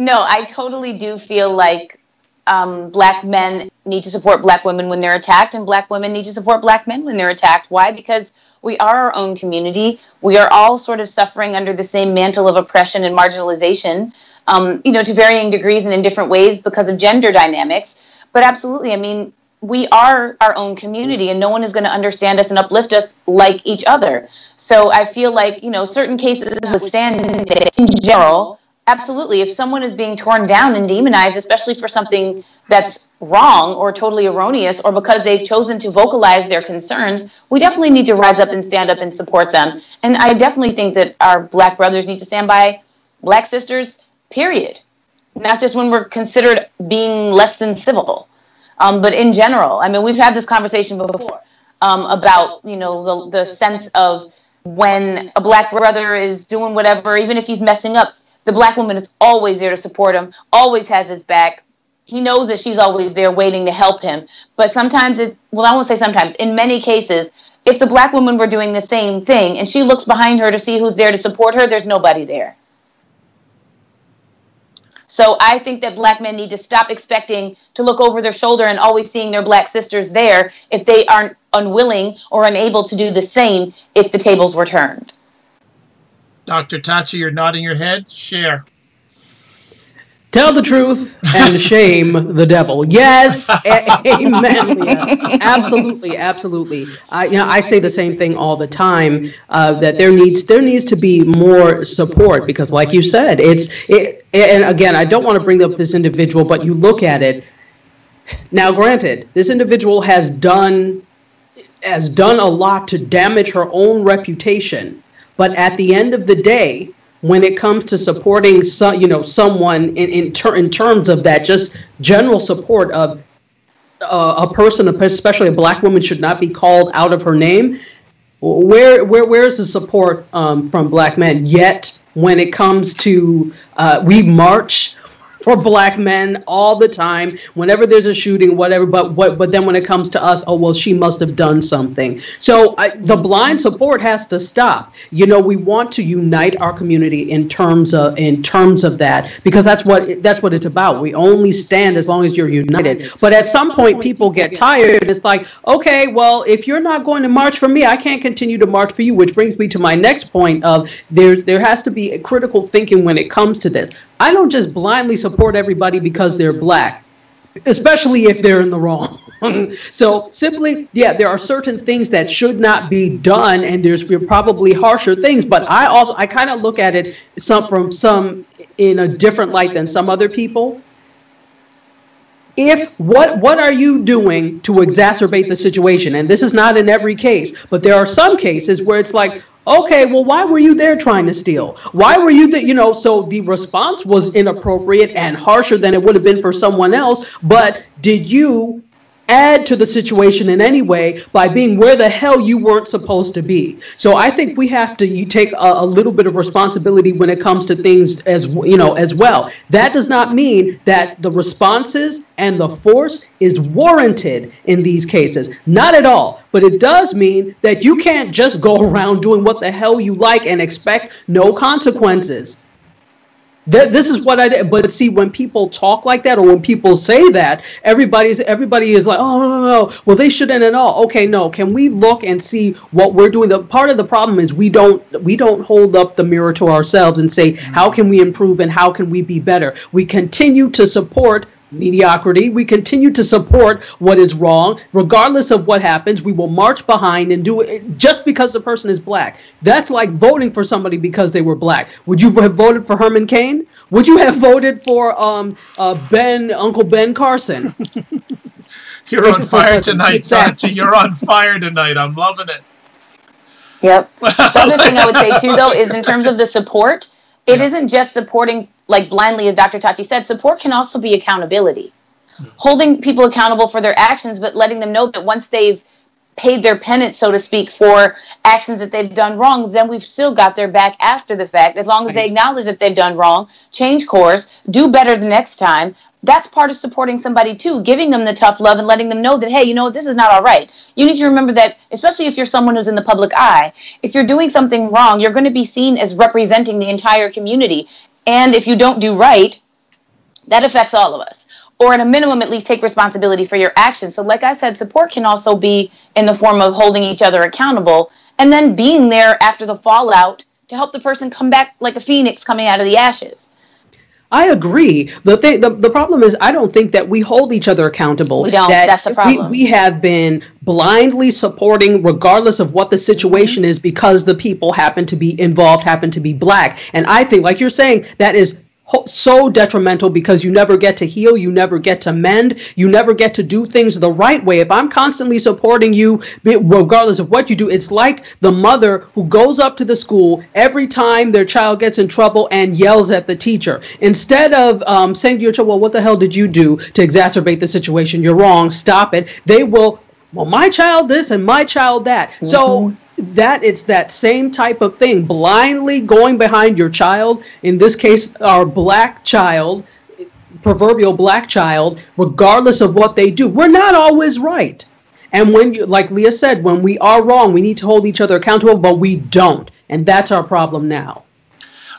no, I totally do feel like Black men need to support Black women when they're attacked, and Black women need to support Black men when they're attacked. Why? Because we are our own community. We are all sort of suffering under the same mantle of oppression and marginalization, to varying degrees and in different ways because of gender dynamics. But absolutely, I mean, we are our own community, and no one is going to understand us and uplift us like each other. So I feel like, certain cases withstand in general. Absolutely. If someone is being torn down and demonized, especially for something that's wrong or totally erroneous, or because they've chosen to vocalize their concerns, we definitely need to rise up and stand up and support them. And I definitely think that our Black brothers need to stand by Black sisters, period. Not just when we're considered being less than civil, but in general. I mean, we've had this conversation before about, the sense of when a Black brother is doing whatever, even if he's messing up, the Black woman is always there to support him, always has his back. He knows that she's always there waiting to help him. But sometimes I won't say sometimes, in many cases, if the Black woman were doing the same thing and she looks behind her to see who's there to support her, there's nobody there. So I think that Black men need to stop expecting to look over their shoulder and always seeing their Black sisters there if they aren't unwilling or unable to do the same if the tables were turned. Dr. Tachi, you're nodding your head. Share. Tell the truth and shame the devil. Yes, amen. Leah. Absolutely, absolutely. I say the same thing all the time. That there needs to be more support because, like you said, and again, I don't want to bring up this individual, but you look at it. Now, granted, this individual has done a lot to damage her own reputation. But at the end of the day, when it comes to supporting someone in terms of that, just general support of a person, especially a Black woman, should not be called out of her name. Where's the support from Black men? Yet when it comes to we march for Black men all the time, whenever there's a shooting, whatever, but then when it comes to us, oh, well, she must have done something. So the blind support has to stop. We want to unite our community in terms of that, because that's what it's about. We only stand as long as you're united. But at some point, people get tired. It's like, okay, well, if you're not going to march for me, I can't continue to march for you, which brings me to my next point of there has to be a critical thinking when it comes to this. I don't just blindly support everybody because they're Black, especially if they're in the wrong. So simply, there are certain things that should not be done, and there's probably harsher things. But I kind of look at it from some in a different light than some other people. If what are you doing to exacerbate the situation? And this is not in every case, but there are some cases where it's like, okay, well, why were you there trying to steal? Why were you there? So the response was inappropriate and harsher than it would have been for someone else. But did you add to the situation in any way by being where the hell you weren't supposed to be? So I think we have to take a little bit of responsibility when it comes to things as well. That does not mean that the responses and the force is warranted in these cases. Not at all. But it does mean that you can't just go around doing what the hell you like and expect no consequences. This is what I did. But see, when people talk like that, or when people say that, everybody is like, oh, no. Well, they shouldn't at all. Okay, no. Can we look and see what we're doing? The part of the problem is we don't hold up the mirror to ourselves and say, how can we improve and how can we be better? We continue to support mediocrity. We continue to support what is wrong. Regardless of what happens, we will march behind and do it just because the person is black. That's like voting for somebody because they were black. Would you have voted for Herman Cain? Would you have voted for Uncle Ben Carson? You're on fire tonight, Tachi. You're on fire tonight. I'm loving it. Yep. The other thing I would say too, though, is in terms of the support, it isn't just supporting like blindly, as Dr. Tachi said. Support can also be accountability. Holding people accountable for their actions, but letting them know that once they've paid their penance, so to speak, for actions that they've done wrong, then we've still got their back after the fact. As long as they acknowledge that they've done wrong, change course, do better the next time. That's part of supporting somebody too, giving them the tough love and letting them know that, hey, you know, this is not all right. You need to remember that, especially if you're someone who's in the public eye, if you're doing something wrong, you're going to be seen as representing the entire community. And if you don't do right, that affects all of us. Or at a minimum, at least take responsibility for your actions. So like I said, support can also be in the form of holding each other accountable and then being there after the fallout to help the person come back like a phoenix coming out of the ashes. I agree. The problem is I don't think that we hold each other accountable. We don't. That's the problem. We have been blindly supporting regardless of what the situation is because the people happen to be involved, happen to be black. And I think, like you're saying, that is so detrimental because you never get to heal, you never get to mend, you never get to do things the right way. If I'm constantly supporting you, regardless of what you do, it's like the mother who goes up to the school every time their child gets in trouble and yells at the teacher. Instead of saying to your child, well, what the hell did you do to exacerbate the situation? You're wrong, stop it. They will, well, my child this and my child that. Mm-hmm. So that it's that same type of thing, blindly going behind your child, in this case, our black child, proverbial black child, regardless of what they do. We're not always right. And when you, like Leah said, when we are wrong, we need to hold each other accountable, but we don't. And that's our problem now.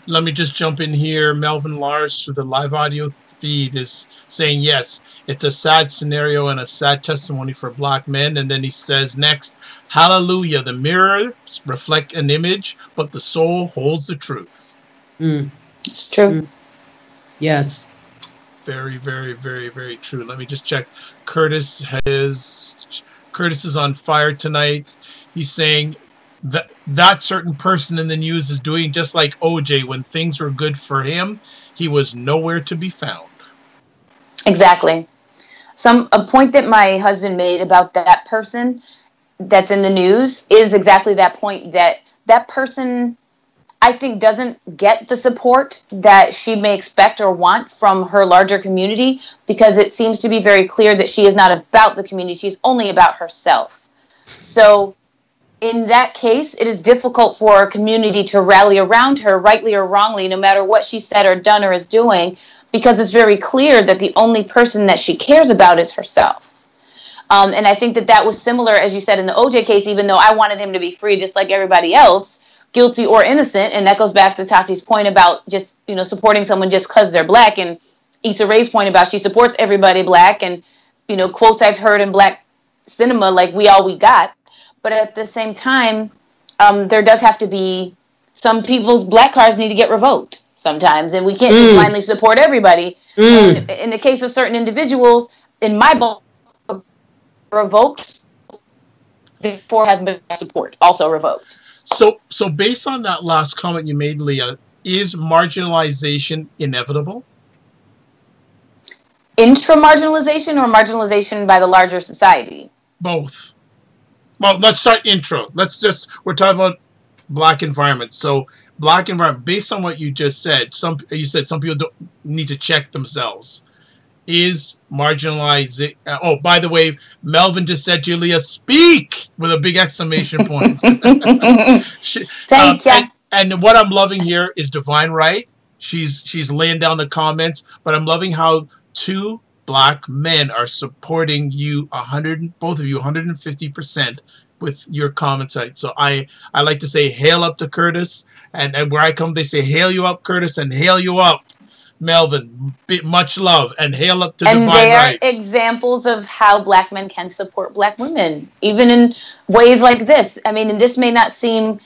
Let me just jump in here. Melvin Lars through the live audio feed is saying, yes, it's a sad scenario and a sad testimony for black men. And then he says next, hallelujah, the mirrors reflect an image, but the soul holds the truth. It's true. Yes. Very, very, very, very true. Let me just check. Curtis is on fire tonight. He's saying that certain person in the news is doing just like OJ. When things were good for him, he was nowhere to be found. Exactly. A point that my husband made about that person that's in the news is exactly that point, that person, I think, doesn't get the support that she may expect or want from her larger community, because it seems to be very clear that she is not about the community. She's only about herself. So in that case, it is difficult for a community to rally around her, rightly or wrongly, no matter what she said or done or is doing, because it's very clear that the only person that she cares about is herself. And I think that was similar, as you said, in the OJ case, even though I wanted him to be free just like everybody else, guilty or innocent. And that goes back to Tachi's point about just, supporting someone just because they're black, and Issa Rae's point about she supports everybody black, and, quotes I've heard in black cinema like "we all we got." But at the same time, there does have to be, some people's black cards need to get revoked sometimes, and we can't just blindly support everybody. And in the case of certain individuals, in my book, revoked, therefore has been support also revoked. So based on that last comment you made, Leah, is marginalization inevitable? Intra-marginalization or marginalization by the larger society? Both. Well, let's start intro. We're talking about black environment. So black environment, based on what you just said, you said some people don't need to check themselves. Is marginalized? Oh, by the way, Melvin just said to you, Leah, speak with a big exclamation point. Thank you. And what I'm loving here is Divine Right. She's laying down the comments, but I'm loving how two black men are supporting you both of you 150% with your comment site. So I like to say hail up to Curtis, and where I come they say hail you up, Curtis, and hail you up. Melvin, much love, and hail up to And divine they are right. examples of how Black men can support Black women, even in ways like this. I mean, and this may not seem,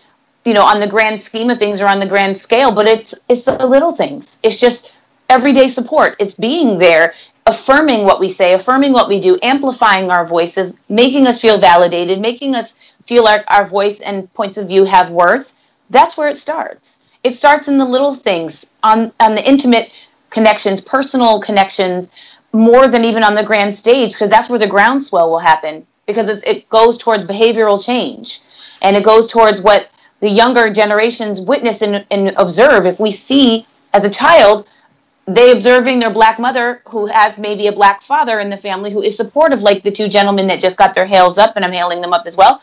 on the grand scheme of things or on the grand scale, but it's the little things. It's just everyday support. It's being there, affirming what we say, affirming what we do, amplifying our voices, making us feel validated, making us feel our voice and points of view have worth. That's where it starts. It starts in the little things, on the intimate connections, personal connections, more than even on the grand stage, because that's where the groundswell will happen, because it goes towards behavioral change, and it goes towards what the younger generations witness and observe. If we see as a child, they observing their Black mother who has maybe a Black father in the family who is supportive, like the two gentlemen that just got their hails up, and I'm hailing them up as well,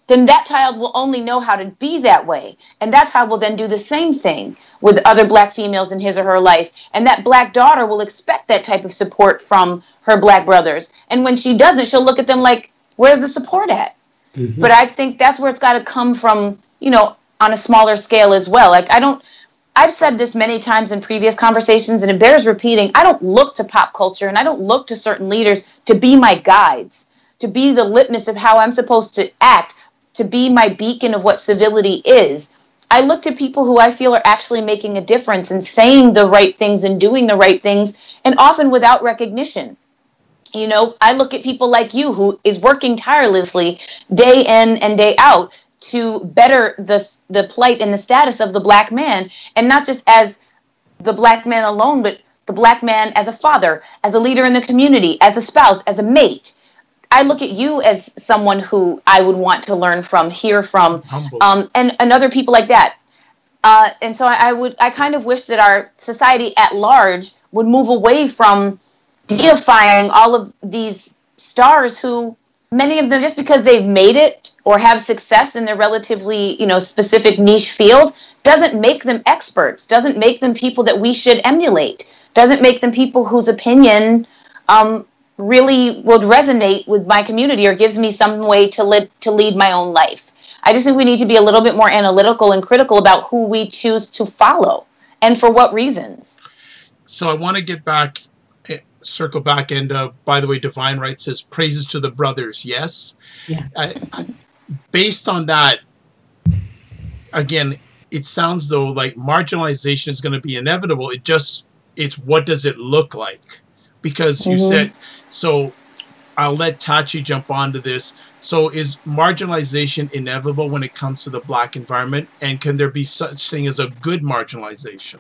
then that child will only know how to be that way. And that child will then do the same thing with other Black females in his or her life. And that Black daughter will expect that type of support from her Black brothers. And when she doesn't, she'll look at them like, where's the support at? Mm-hmm. But I think that's where it's got to come from, on a smaller scale as well. Like, I've said this many times in previous conversations, and it bears repeating. I don't look to pop culture, and I don't look to certain leaders to be my guides, to be the litmus of how I'm supposed to act, to be my beacon of what civility is. I look to people who I feel are actually making a difference and saying the right things and doing the right things, and often without recognition. I look at people like you, who is working tirelessly day in and day out to better the plight and the status of the Black man, and not just as the Black man alone, but the Black man as a father, as a leader in the community, as a spouse, as a mate. I look at you as someone who I would want to learn from, hear from, and other people like that. And so I kind of wish that our society at large would move away from deifying all of these stars who, many of them, just because they've made it or have success in their relatively, specific niche field, doesn't make them experts, doesn't make them people that we should emulate, doesn't make them people whose opinion really would resonate with my community or gives me some way to lead my own life. I just think we need to be a little bit more analytical and critical about who we choose to follow and for what reasons. So I want to circle back, and by the way, Divine Right says praises to the brothers. Yes. Yeah. Based on that, again, it sounds though like marginalization is going to be inevitable. It's what does it look like? Because you said, so I'll let Tachi jump onto this. So is marginalization inevitable when it comes to the Black environment? And can there be such thing as a good marginalization?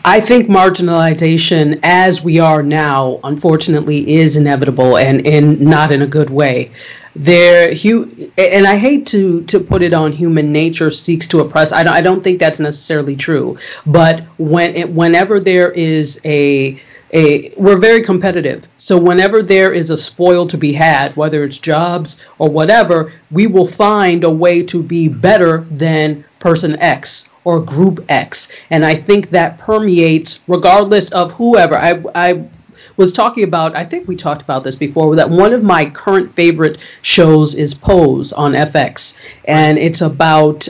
I think marginalization as we are now, unfortunately, is inevitable, and not in a good way. And I hate to put it on human nature seeks to oppress. I don't think that's necessarily true. But whenever there is we're very competitive. So whenever there is a spoil to be had, whether it's jobs or whatever, we will find a way to be better than person X or group X. And I think that permeates regardless of whoever. I was talking about, I think we talked about this before, that one of my current favorite shows is Pose on FX. And it's about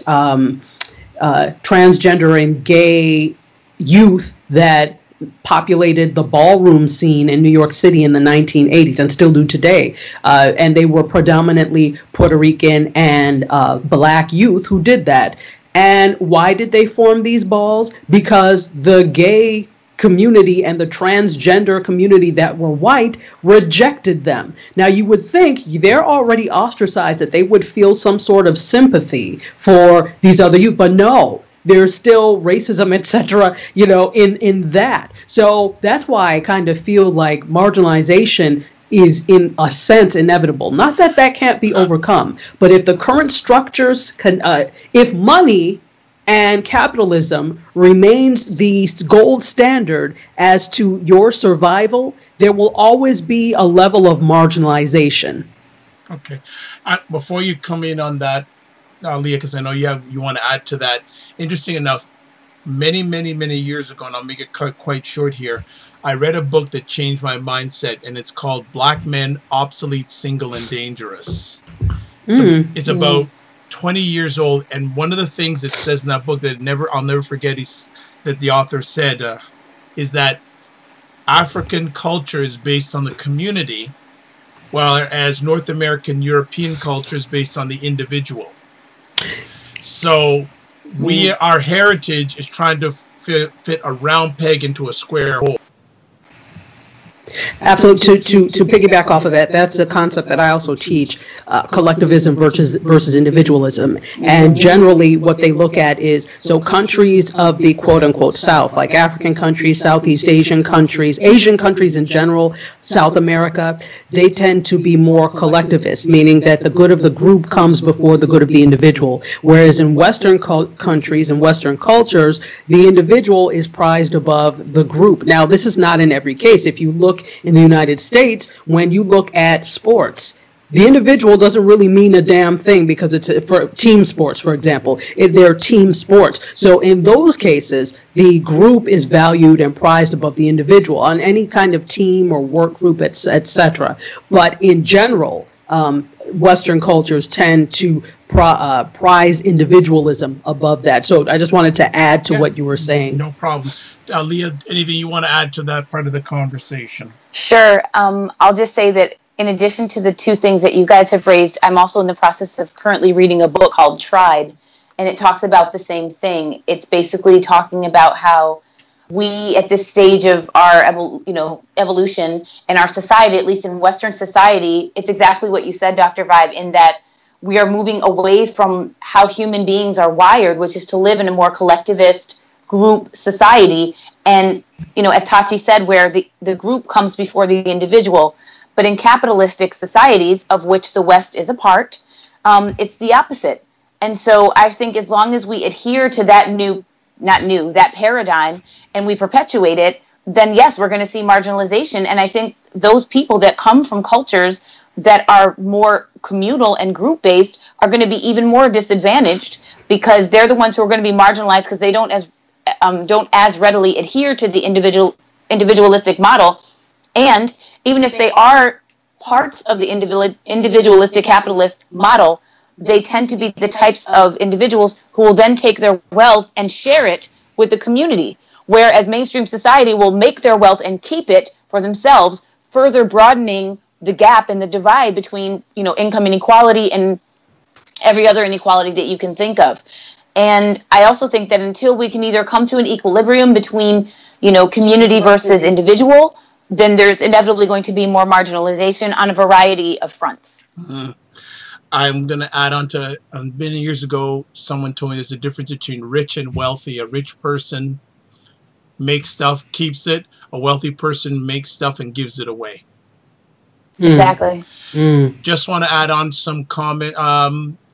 transgender and gay youth that populated the ballroom scene in New York City in the 1980s and still do today. And they were predominantly Puerto Rican and Black youth who did that. And why did they form these balls? Because the gay community and the transgender community that were white rejected them. Now, you would think they're already ostracized, that they would feel some sort of sympathy for these other youth, but no. There's still racism, etc., in that. So that's why I kind of feel like marginalization is, in a sense, inevitable. Not that can't be overcome, but if the current structures can, if money and capitalism remains the gold standard as to your survival, there will always be a level of marginalization. Okay. Before you come in on that, Leah, because I know you want to add to that. Interesting enough, many years ago, and I'll make it quite short here, I read a book that changed my mindset, and it's called Black Men, Obsolete, Single, and Dangerous. It's about 20 years old, and one of the things it says in that book that I'll never forget is that the author said is that African culture is based on the community, whereas North American European culture is based on the individual. So our heritage is trying to fit a round peg into a square hole. Absolutely. To piggyback off of that, that's the concept that I also teach, collectivism versus individualism. And generally what they look at is, so countries of the quote-unquote South, like African countries, Southeast Asian countries in general, South America, they tend to be more collectivist, meaning that the good of the group comes before the good of the individual. Whereas in Western countries and Western cultures, the individual is prized above the group. Now, this is not in every case. If you look in the United States, when you look at sports, the individual doesn't really mean a damn thing because it's for team sports, for example. They're team sports. So in those cases, the group is valued and prized above the individual on any kind of team or work group, etc. But in general, Western cultures tend to prize individualism above that. So I just wanted to add to what you were saying. No problem. Leah, anything you want to add to that part of the conversation? Sure. I'll just say that in addition to the two things that you guys have raised, I'm also in the process of currently reading a book called Tribe, and it talks about the same thing. It's basically talking about how we, at this stage of our evolution in our society, at least in Western society, it's exactly what you said, Dr. Vibe, in that we are moving away from how human beings are wired, which is to live in a more collectivist group society. And, as Tachi said, where the group comes before the individual. But in capitalistic societies, of which the West is a part, it's the opposite. And so I think as long as we adhere to that paradigm, and we perpetuate it, then yes, we're going to see marginalization. And I think those people that come from cultures that are more communal and group-based are going to be even more disadvantaged, because they're the ones who are going to be marginalized because they don't as readily adhere to the individualistic model. And even if they are parts of the individualistic capitalist model, they tend to be the types of individuals who will then take their wealth and share it with the community, whereas mainstream society will make their wealth and keep it for themselves, further broadening the gap and the divide between, income inequality and every other inequality that you can think of. And I also think that until we can either come to an equilibrium between, community versus individual, then there's inevitably going to be more marginalization on a variety of fronts. Mm-hmm. I'm going to add on to, many years ago, someone told me there's a difference between rich and wealthy. A rich person makes stuff, keeps it. A wealthy person makes stuff and gives it away. Exactly. Just want to add on some comment.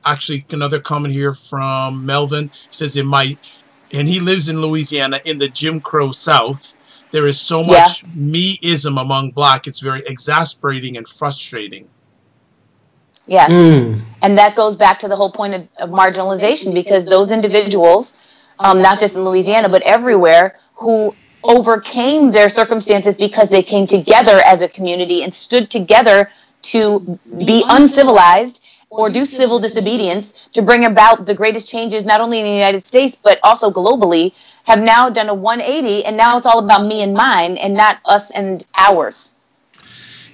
Actually, another comment here from Melvin. He says, and he lives in Louisiana in the Jim Crow South. There is so much me-ism among Black. It's very exasperating and frustrating. Yes. And that goes back to the whole point of marginalization, because those individuals, not just in Louisiana, but everywhere, who overcame their circumstances because they came together as a community and stood together to be uncivilized or do civil disobedience to bring about the greatest changes, not only in the United States, but also globally, have now done a 180, and now it's all about me and mine and not us and ours.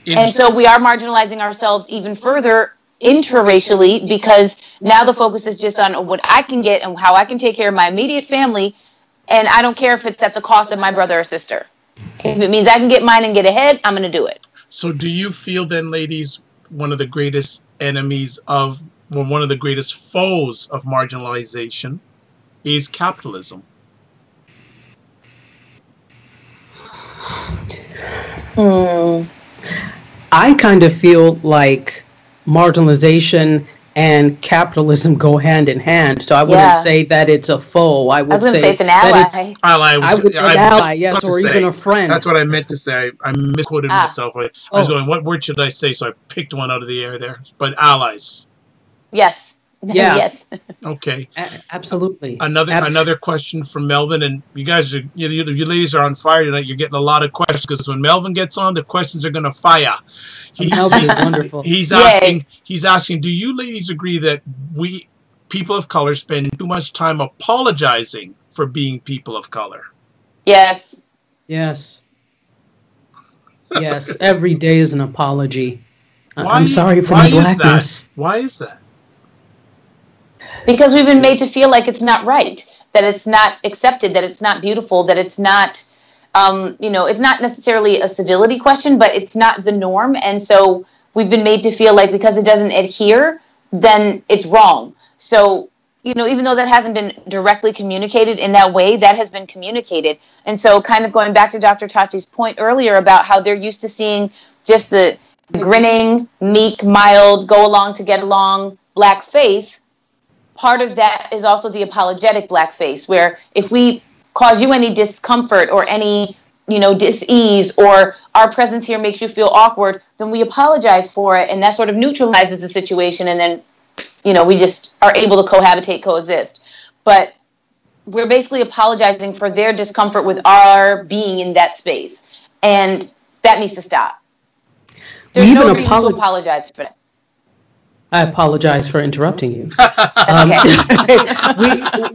And so we are marginalizing ourselves even further intraracially, because now the focus is just on what I can get and how I can take care of my immediate family, and I don't care if it's at the cost of my brother or sister. If it means I can get mine and get ahead, I'm going to do it. So do you feel then, ladies, one of the greatest one of the greatest foes of marginalization is capitalism? I kind of feel like marginalization and capitalism go hand in hand. So I wouldn't say that it's a foe. I would say it's an ally. Ally, yes, or even a friend. That's what I meant to say. I misquoted myself. I was going, what word should I say? So I picked one out of the air there. But allies. Yes. Yeah. Yes. Okay. Absolutely. Another question from Melvin, and you guys are, you ladies are on fire tonight. You're getting a lot of questions, because when Melvin gets on, the questions are going to fire. Melvin is wonderful. He's asking, do you ladies agree that we people of color spend too much time apologizing for being people of color. Yes. Yes. Yes. Every day is an apology. Why, I'm sorry for why my blackness. Is that? Why is that? Because we've been made to feel like it's not right, that it's not accepted, that it's not beautiful, that it's not, it's not necessarily a civility question, but it's not the norm. And so we've been made to feel like because it doesn't adhere, then it's wrong. So, even though that hasn't been directly communicated in that way, that has been communicated. And so kind of going back to Dr. Tachi's point earlier about how they're used to seeing just the grinning, meek, mild, go along to get along black face. Part of that is also the apologetic blackface, where if we cause you any discomfort or any, dis-ease, or our presence here makes you feel awkward, then we apologize for it, and that sort of neutralizes the situation, and then, we just are able to cohabitate, coexist. But we're basically apologizing for their discomfort with our being in that space, and that needs to stop. There's no reason to apologize for that. I apologize for interrupting you.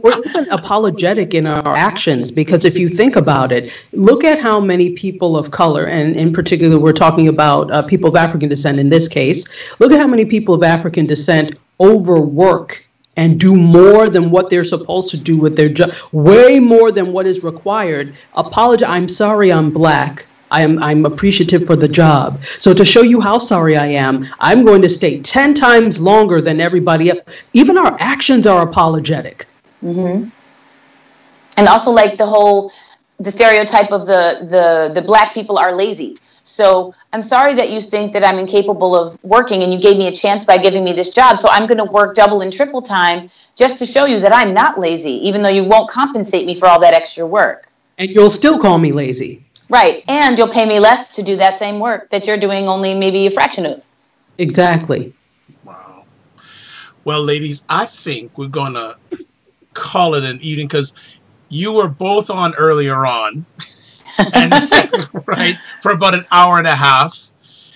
We're even apologetic in our actions, because if you think about it, look at how many people of color, and in particular, we're talking about people of African descent in this case, look at how many people of African descent overwork and do more than what they're supposed to do with their job, way more than what is required. Apologize. I'm sorry I'm black. I'm appreciative for the job. So to show you how sorry I am, I'm going to stay 10 times longer than everybody else. Even our actions are apologetic. Mm-hmm. And also like the stereotype of the black people are lazy. So I'm sorry that you think that I'm incapable of working and you gave me a chance by giving me this job. So I'm going to work double and triple time just to show you that I'm not lazy, even though you won't compensate me for all that extra work. And you'll still call me lazy. Right. And you'll pay me less to do that same work that you're doing only maybe a fraction of. Exactly. Wow. Well, ladies, I think we're going to call it an evening, because you were both on earlier on, and right, for about an hour and a half.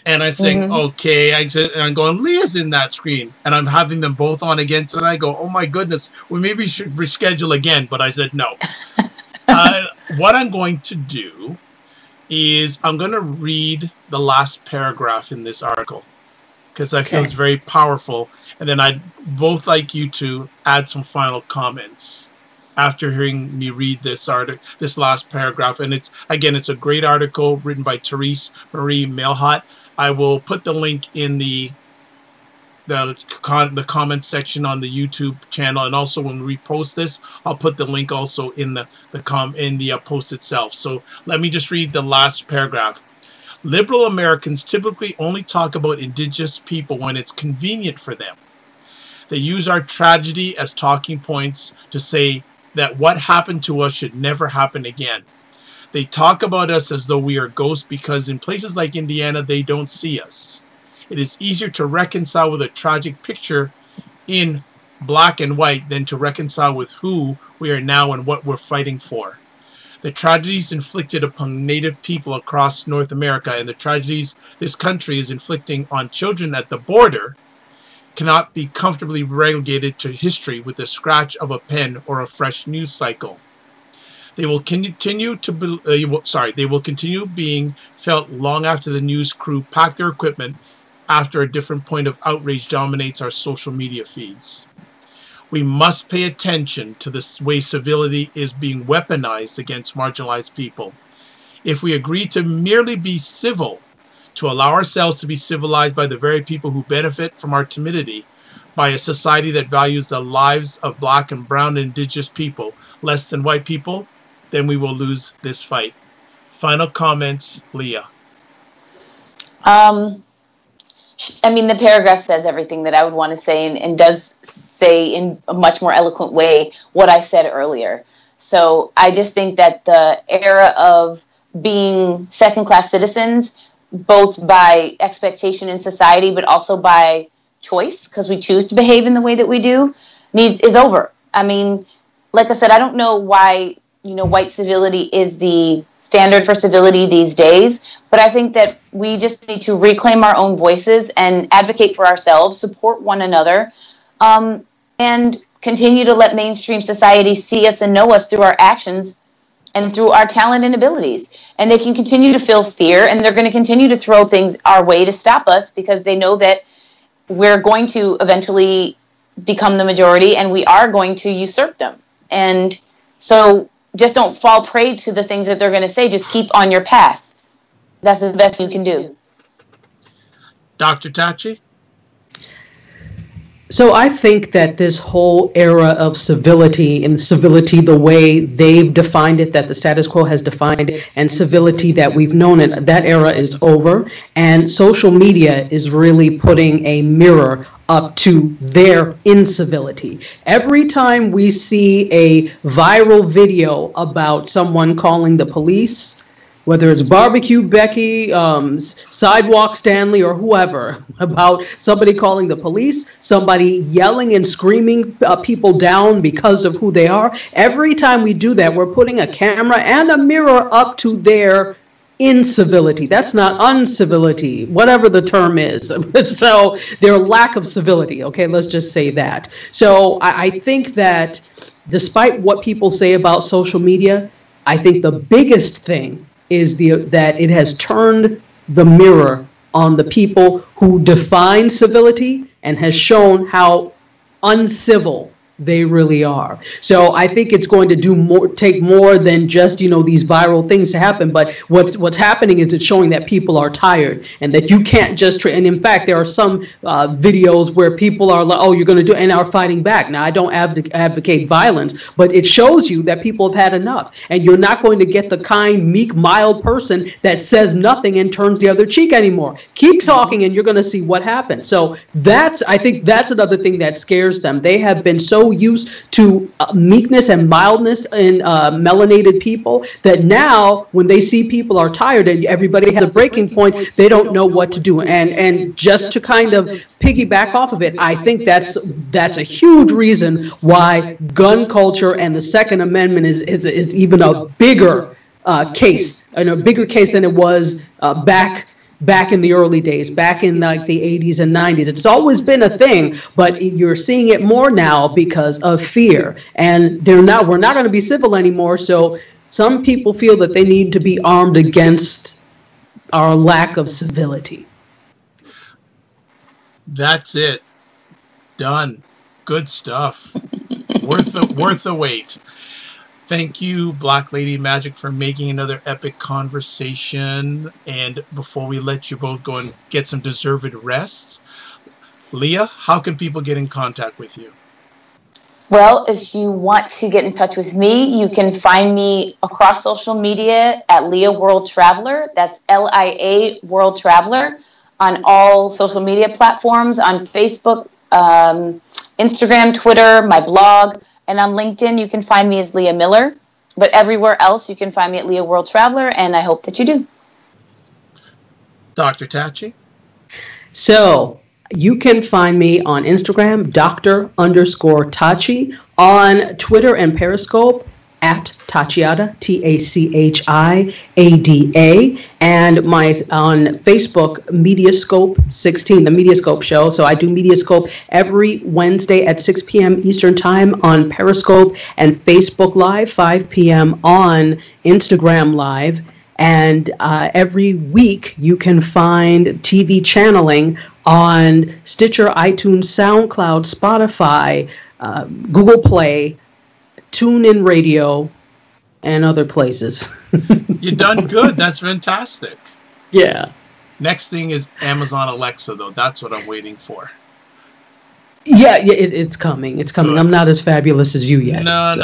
And I'm saying, okay, I'm going, Leah's in that screen. And I'm having them both on again. So I go, oh my goodness, we maybe should reschedule again. But I said, no. What I'm going to do is I'm going to read the last paragraph in this article, because I feel it's very powerful. And then I'd both like you to add some final comments after hearing me read this last paragraph. And it's a great article written by Therese Marie Melhot. I will put the link in the comment section on the YouTube channel, and also when we post this, I'll put the link also in the post itself. So let me just read the last paragraph. Liberal Americans typically only talk about Indigenous people when it's convenient for them. They use our tragedy as talking points to say that what happened to us should never happen again. They talk about us as though we are ghosts, because in places like Indiana, they don't see us. It is easier to reconcile with a tragic picture in black and white than to reconcile with who we are now and what we're fighting for. The tragedies inflicted upon Native people across North America, and the tragedies this country is inflicting on children at the border, cannot be comfortably relegated to history with the scratch of a pen or a fresh news cycle. They will continue being felt long after the news crew pack their equipment, after a different point of outrage dominates our social media feeds. We must pay attention to the way civility is being weaponized against marginalized people. If we agree to merely be civil, to allow ourselves to be civilized by the very people who benefit from our timidity, by a society that values the lives of black and brown and indigenous people less than white people, then we will lose this fight. Final comments, Leah. The paragraph says everything that I would want to say, and does say in a much more eloquent way what I said earlier. So I just think that the era of being second-class citizens, both by expectation in society, but also by choice, because we choose to behave in the way that we do, is over. Like I said, I don't know why, white civility is the standard for civility these days, but I think that we just need to reclaim our own voices and advocate for ourselves, support one another, and continue to let mainstream society see us and know us through our actions and through our talent and abilities. And they can continue to feel fear, and they're going to continue to throw things our way to stop us because they know that we're going to eventually become the majority and we are going to usurp them. And so just don't fall prey to the things that they're going to say. Just keep on your path. That's the best you can do. Dr. Tachi? So I think that this whole era of civility, and civility the way they've defined it, that the status quo has defined it, and civility that we've known it, that era is over. And social media is really putting a mirror up to their incivility. Every time we see a viral video about someone calling the police, whether it's Barbecue Becky, Sidewalk Stanley, or whoever, about somebody calling the police, somebody yelling and screaming people down because of who they are. Every time we do that, we're putting a camera and a mirror up to their incivility. That's not uncivility, whatever the term is. So their lack of civility, okay, let's just say that. So I think that despite what people say about social media, I think the biggest thing is that it has turned the mirror on the people who define civility and has shown how uncivil they really are. So I think it's going to take more than just, these viral things to happen. But what's happening is it's showing that people are tired and that you can't just, and in fact, there are some videos where people are like, oh, you're going to do, and are fighting back. Now, I don't advocate violence, but it shows you that people have had enough. And you're not going to get the kind, meek, mild person that says nothing and turns the other cheek anymore. Keep talking and you're going to see what happens. So I think that's another thing that scares them. They have been so used to meekness and mildness in melanated people that now when they see people are tired and everybody has a breaking point, they don't know what to do. And just to kind of piggyback off of it, I think that's a huge reason why gun culture and the Second Amendment is even a bigger case, and a bigger case than it was back in the early days, back in like the 80s and 90s. It's always been a thing, but you're seeing it more now because of fear. And we're not going to be civil anymore. So some people feel that they need to be armed against our lack of civility. That's it. Done. Good stuff. worth the wait. Thank you, Black Lady Magic, for making another epic conversation. And before we let you both go and get some deserved rest, Leah, how can people get in contact with you? Well, if you want to get in touch with me, you can find me across social media at Leah World Traveler. That's LIA World Traveler on all social media platforms, on Facebook, Instagram, Twitter, my blog. And on LinkedIn, you can find me as Leah Miller. But everywhere else, you can find me at Leah World Traveler, and I hope that you do. Dr. Tachi? So you can find me on Instagram, Dr._Tachi, on Twitter and Periscope, at Tachiada, TACHIADA, and on Facebook, Mediascope 16, the Mediascope show. So I do Mediascope every Wednesday at 6 p.m. Eastern Time on Periscope and Facebook Live, 5 p.m. on Instagram Live. And every week you can find TV channeling on Stitcher, iTunes, SoundCloud, Spotify, Google Play, TuneIn Radio, and other places. You've done good. That's fantastic. Yeah. Next thing is Amazon Alexa, though. That's what I'm waiting for. Yeah, it's coming. It's coming. Good. I'm not as fabulous as you yet. No.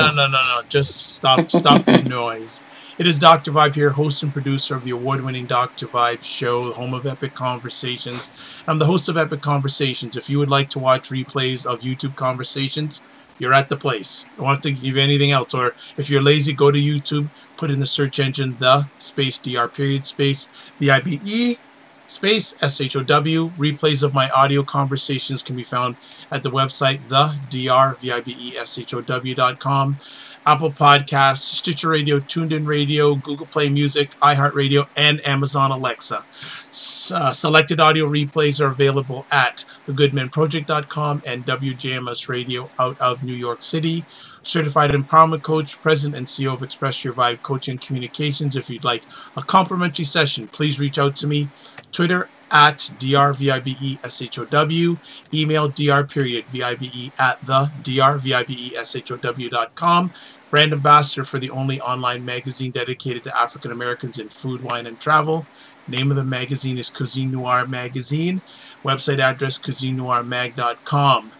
Just stop the noise. It is Dr. Vibe here, host and producer of the award-winning Dr. Vibe show, the home of Epic Conversations. I'm the host of Epic Conversations. If you would like to watch replays of YouTube conversations, you're at the place. I don't have to give you anything else. Or if you're lazy, go to YouTube, put in the search engine, the space DR period space VIBE space SHOW. Replays of my audio conversations can be found at the website, the drvibeshow.com. Apple Podcasts, Stitcher Radio, TuneIn Radio, Google Play Music, iHeartRadio, and Amazon Alexa. Selected audio replays are available at thegoodmenproject.com and WJMS Radio out of New York City. Certified Empowerment Coach, President and CEO of Express Your Vibe Coaching Communications. If you'd like a complimentary session, please reach out to me. Twitter at drvibeshow, email dr.vibe at the drvibeshow.com. Brand ambassador for the only online magazine dedicated to African Americans in food, wine, and travel. Name of the magazine is Cuisine Noir Magazine. Website address cuisinenoirmag.com.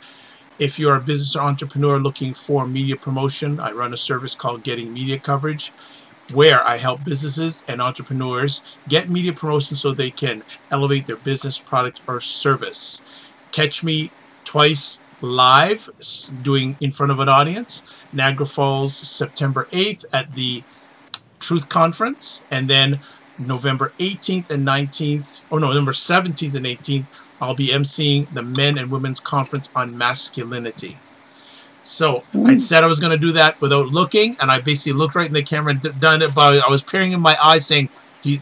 If you're a business or entrepreneur looking for media promotion, I run a service called Getting Media Coverage, where I help businesses and entrepreneurs get media promotion so they can elevate their business, product, or service. Catch me twice live doing in front of an audience. Niagara Falls, September 8th at the Truth Conference, and then November 18th and 19th, November 17th and 18th, I'll be emceeing the Men and Women's Conference on Masculinity. So I said I was going to do that without looking, and I basically looked right in the camera and done it, but I was peering in my eyes saying,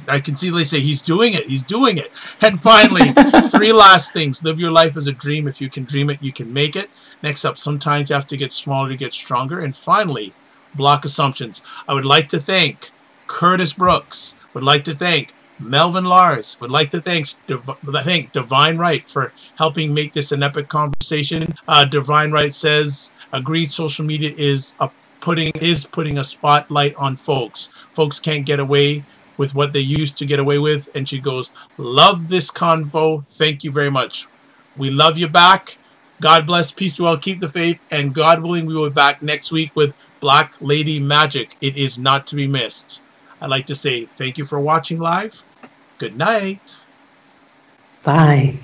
I can see they say, he's doing it. And finally, 3 last things. Live your life as a dream. If you can dream it, you can make it. Next up, sometimes you have to get smaller to get stronger. And finally, block assumptions. I would like to thank Curtis Brooks. Would like to thank Melvin Lars. Would like to thank Divine Right for helping make this an epic conversation. Divine Right says, agreed, social media is putting a spotlight on folks. Folks can't get away with what they used to get away with. And she goes, love this convo. Thank you very much. We love you back. God bless, peace be well, keep the faith, and God willing, we will be back next week with Black Lady Magic. It is not to be missed. I'd like to say thank you for watching live. Good night. Bye.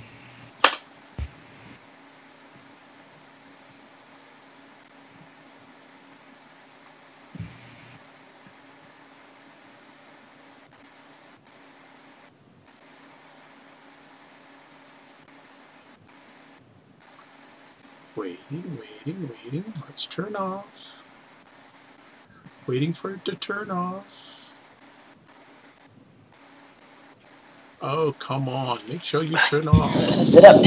Waiting. Let's turn off. Waiting for it to turn off. Oh, come on. Make sure you turn off. Sit up.